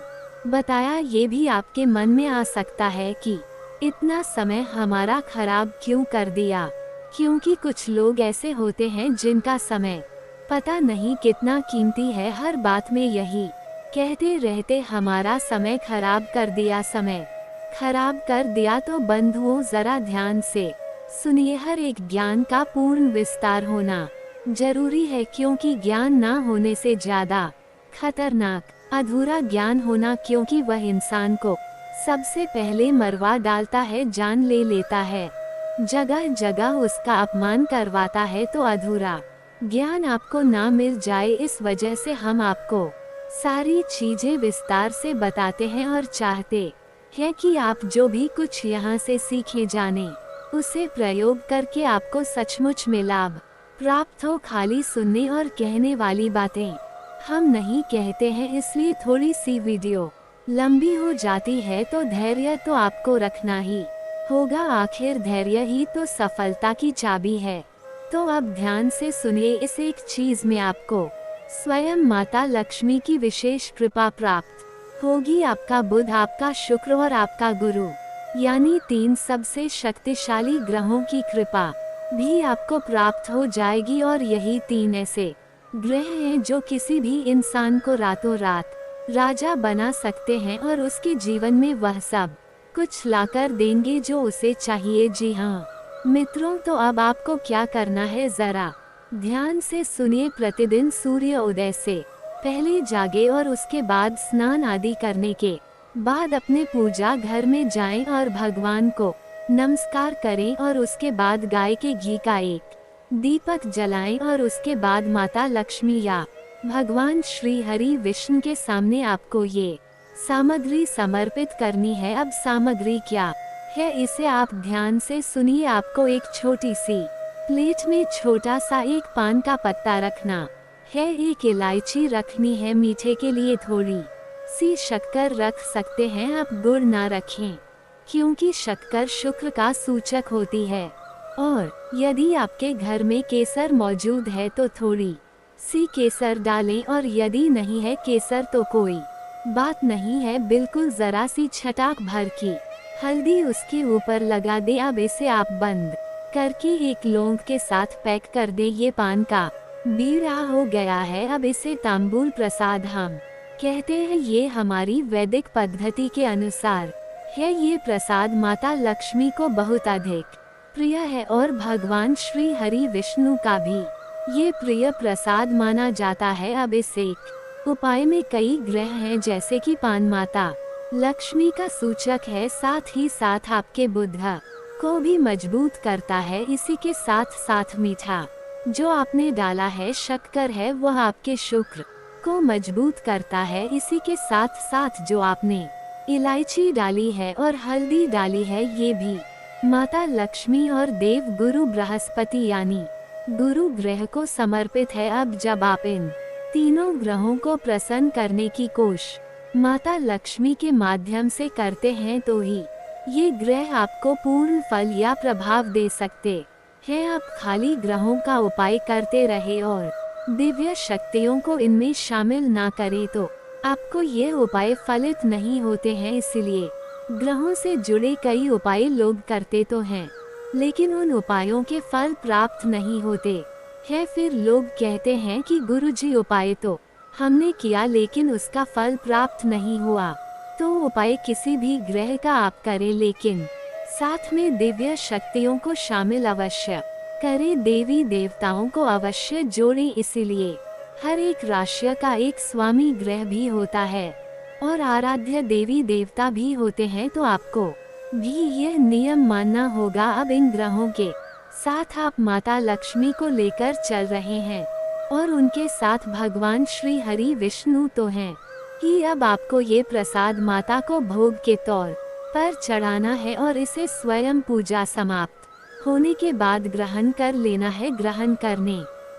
बताया, ये भी आपके मन में आ सकता है कि इतना समय हमारा खराब क्यों कर दिया, क्योंकि कुछ लोग ऐसे होते हैं जिनका समय पता नहीं कितना कीमती है, हर बात में यही कहते रहते हमारा समय खराब कर दिया, समय खराब कर दिया। तो बंधुओं जरा ध्यान से सुनिए, हर एक ज्ञान का पूर्ण विस्तार होना जरूरी है, क्योंकि ज्ञान ना होने से ज्यादा खतरनाक अधूरा ज्ञान होना, क्योंकि वह इंसान को सबसे पहले मरवा डालता है, जान ले लेता है, जगह जगह उसका अपमान करवाता है। तो अधूरा ज्ञान आपको ना मिल जाए, इस वजह से हम आपको सारी चीजें विस्तार से बताते हैं और चाहते हैं कि आप जो भी कुछ यहाँ से सीखे जाने उसे प्रयोग करके आपको सचमुच में लाभ प्राप्त हो। खाली सुनने और कहने वाली बातें हम नहीं कहते हैं, इसलिए थोड़ी सी वीडियो लंबी हो जाती है, तो धैर्य तो आपको रखना ही होगा। आखिर धैर्य ही तो सफलता की चाबी है। तो अब ध्यान से सुनिए, इस एक चीज में आपको स्वयं माता लक्ष्मी की विशेष कृपा प्राप्त होगी। आपका बुध, आपका शुक्र और आपका गुरु, यानी 3 सबसे शक्तिशाली ग्रहों की कृपा भी आपको प्राप्त हो जाएगी। और यही 3 ऐसे ग्रह हैं जो किसी भी इंसान को रातों रात राजा बना सकते हैं और उसके जीवन में वह सब कुछ लाकर देंगे जो उसे चाहिए। जी हाँ मित्रों, तो अब आपको क्या करना है जरा ध्यान से सुनिए। प्रतिदिन सूर्य उदय से पहले जागे और उसके बाद स्नान आदि करने के बाद अपने पूजा घर में जाएं और भगवान को नमस्कार करें और उसके बाद गाय के घी का एक दीपक जलाएं और उसके बाद माता लक्ष्मी या भगवान श्री हरि विष्णु के सामने आपको ये सामग्री समर्पित करनी है। अब सामग्री क्या है इसे आप ध्यान से सुनिए। आपको एक छोटी सी प्लेट में छोटा सा एक पान का पत्ता रखना है, एक इलायची रखनी है, मीठे के लिए थोड़ी सी शक्कर रख सकते हैं, आप गुड़ ना रखें क्योंकि शक्कर शुक्र का सूचक होती है। और यदि आपके घर में केसर मौजूद है तो थोड़ी सी केसर डालें, और यदि नहीं है केसर तो कोई बात नहीं है, बिल्कुल जरा सी छटाक भर की हल्दी उसके ऊपर लगा दे। अब इसे आप बंद करके एक लौंग के साथ पैक कर दे। ये पान का बीड़ा हो गया है। अब इसे तांबूल प्रसाद हम कहते हैं ये हमारी वैदिक पद्धति के अनुसार है। ये प्रसाद माता लक्ष्मी को बहुत अधिक प्रिय है और भगवान श्री हरि विष्णु का भी ये प्रिय प्रसाद माना जाता है। अब इस एक उपाय में कई ग्रह हैं, जैसे कि पान माता लक्ष्मी का सूचक है, साथ ही साथ आपके बुद्ध को भी मजबूत करता है। इसी के साथ साथ मीठा जो आपने डाला है, शक्कर है, वह आपके शुक्र को मजबूत करता है। इसी के साथ साथ जो आपने इलायची डाली है और हल्दी डाली है, ये भी माता लक्ष्मी और देव गुरु बृहस्पति यानी गुरु ग्रह को समर्पित है। अब जब आप इन तीनों ग्रहों को प्रसन्न करने की कोशिश माता लक्ष्मी के माध्यम से करते हैं, तो ही ये ग्रह आपको पूर्ण फल या प्रभाव दे सकते हैं। आप खाली ग्रहों का उपाय करते रहे और दिव्य शक्तियों को इनमें शामिल ना करें तो आपको ये उपाय फलित नहीं होते हैं। इसलिए ग्रहों से जुड़े कई उपाय लोग करते तो हैं, लेकिन उन उपायों के फल प्राप्त नहीं होते हैं। फिर लोग कहते हैं कि गुरुजी उपाय तो हमने किया, लेकिन उसका फल प्राप्त नहीं हुआ। तो उपाय किसी भी ग्रह का आप करें, लेकिन साथ में दिव्य शक्तियों को शामिल अवश्य करें। देवी देवताओं को अवश्य जोड़ें। इसीलिए हर एक राशि का एक स्वामी ग्रह भी होता है और आराध्य देवी देवता भी होते हैं, तो आपको भी यह नियम मानना होगा। अब इन ग्रहों के साथ आप माता लक्ष्मी को लेकर चल रहे हैं और उनके साथ भगवान श्री हरि विष्णु तो हैं कि अब आपको ये प्रसाद माता को भोग के तौर पर चढ़ाना है और इसे स्वयं पूजा समाप्त होने के बाद ग्रहण कर लेना है। ग्रहण करने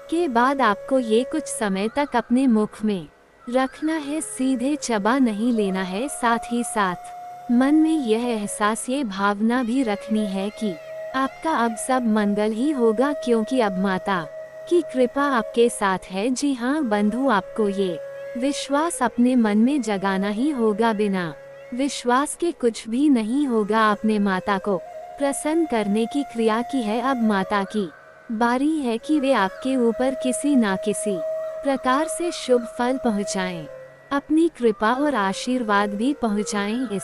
के बाद आपको ये कुछ समय तक अपने मुख में रखना है, सीधे चबा नहीं लेना है। साथ ही साथ मन में यह एहसास, ये भावना भी रखनी है कि आपका अब सब मंगल ही होगा, क्योंकि अब माता की कृपा आपके साथ है। जी हाँ बंधु, आपको ये विश्वास अपने मन में जगाना ही होगा। बिना विश्वास के कुछ भी नहीं होगा। आपने माता को प्रसन्न करने की क्रिया की है, अब माता की बारी है कि वे आपके ऊपर किसी ना किसी प्रकार से शुभ फल पहुँचाएं, अपनी कृपा और आशीर्वाद भी पहुँचाएं। इस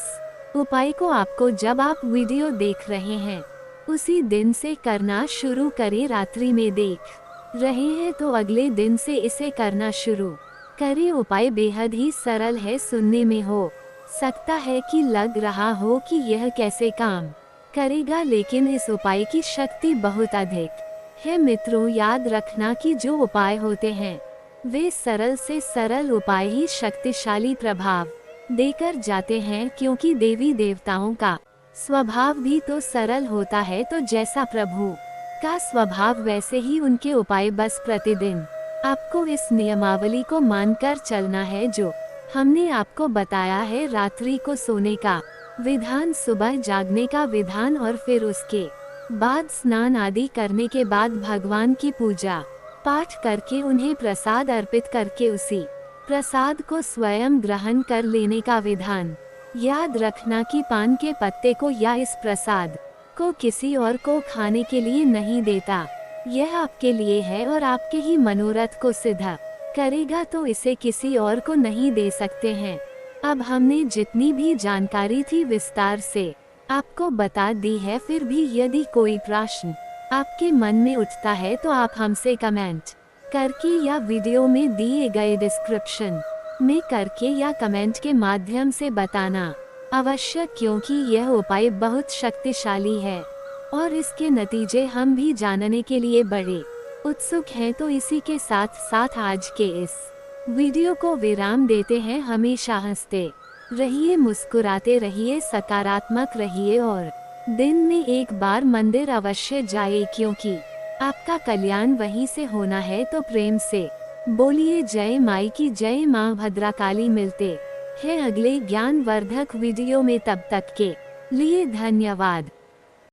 उपाय को आपको जब आप वीडियो देख रहे हैं उसी दिन से करना शुरू करें। रात्रि में देख रहे हैं तो अगले दिन से इसे करना शुरू करें। उपाय बेहद ही सरल है, सुनने में हो सकता है कि लग रहा हो कि यह कैसे काम करेगा, लेकिन इस उपाय की शक्ति बहुत अधिक है। मित्रों, याद रखना कि जो उपाय होते हैं वे सरल से सरल उपाय ही शक्तिशाली प्रभाव देकर जाते हैं, क्योंकि देवी देवताओं का स्वभाव भी तो सरल होता है। तो जैसा प्रभु का स्वभाव, वैसे ही उनके उपाय। बस प्रतिदिन आपको इस नियमावली को मानकर चलना है जो हमने आपको बताया है। रात्रि को सोने का विधान, सुबह जागने का विधान और फिर उसके बाद स्नान आदि करने के बाद भगवान की पूजा पाठ करके उन्हें प्रसाद अर्पित करके उसी प्रसाद को स्वयं ग्रहण कर लेने का विधान। याद रखना कि पान के पत्ते को या इस प्रसाद को किसी और को खाने के लिए नहीं देता। यह आपके लिए है और आपके ही मनोरथ को सिद्ध करेगा, तो इसे किसी और को नहीं दे सकते हैं। अब हमने जितनी भी जानकारी थी विस्तार से आपको बता दी है। फिर भी यदि कोई प्रश्न आपके मन में उठता है तो आप हमसे कमेंट करके या वीडियो में दिए गए डिस्क्रिप्शन में करके या कमेंट के माध्यम से बताना अवश्य, क्योंकि यह उपाय बहुत शक्तिशाली है और इसके नतीजे हम भी जानने के लिए बड़े उत्सुक हैं। तो इसी के साथ साथ आज के इस वीडियो को विराम देते हैं। हमेशा हंसते रहिए, मुस्कुराते रहिए, सकारात्मक रहिए और दिन में एक बार मंदिर अवश्य जाइए, क्योंकि आपका कल्याण वहीं से होना है। तो प्रेम से बोलिए जय माई की जय, माँ भद्रकाली। मिलते हैं अगले ज्ञान वर्धक वीडियो में, तब तक के लिए धन्यवाद।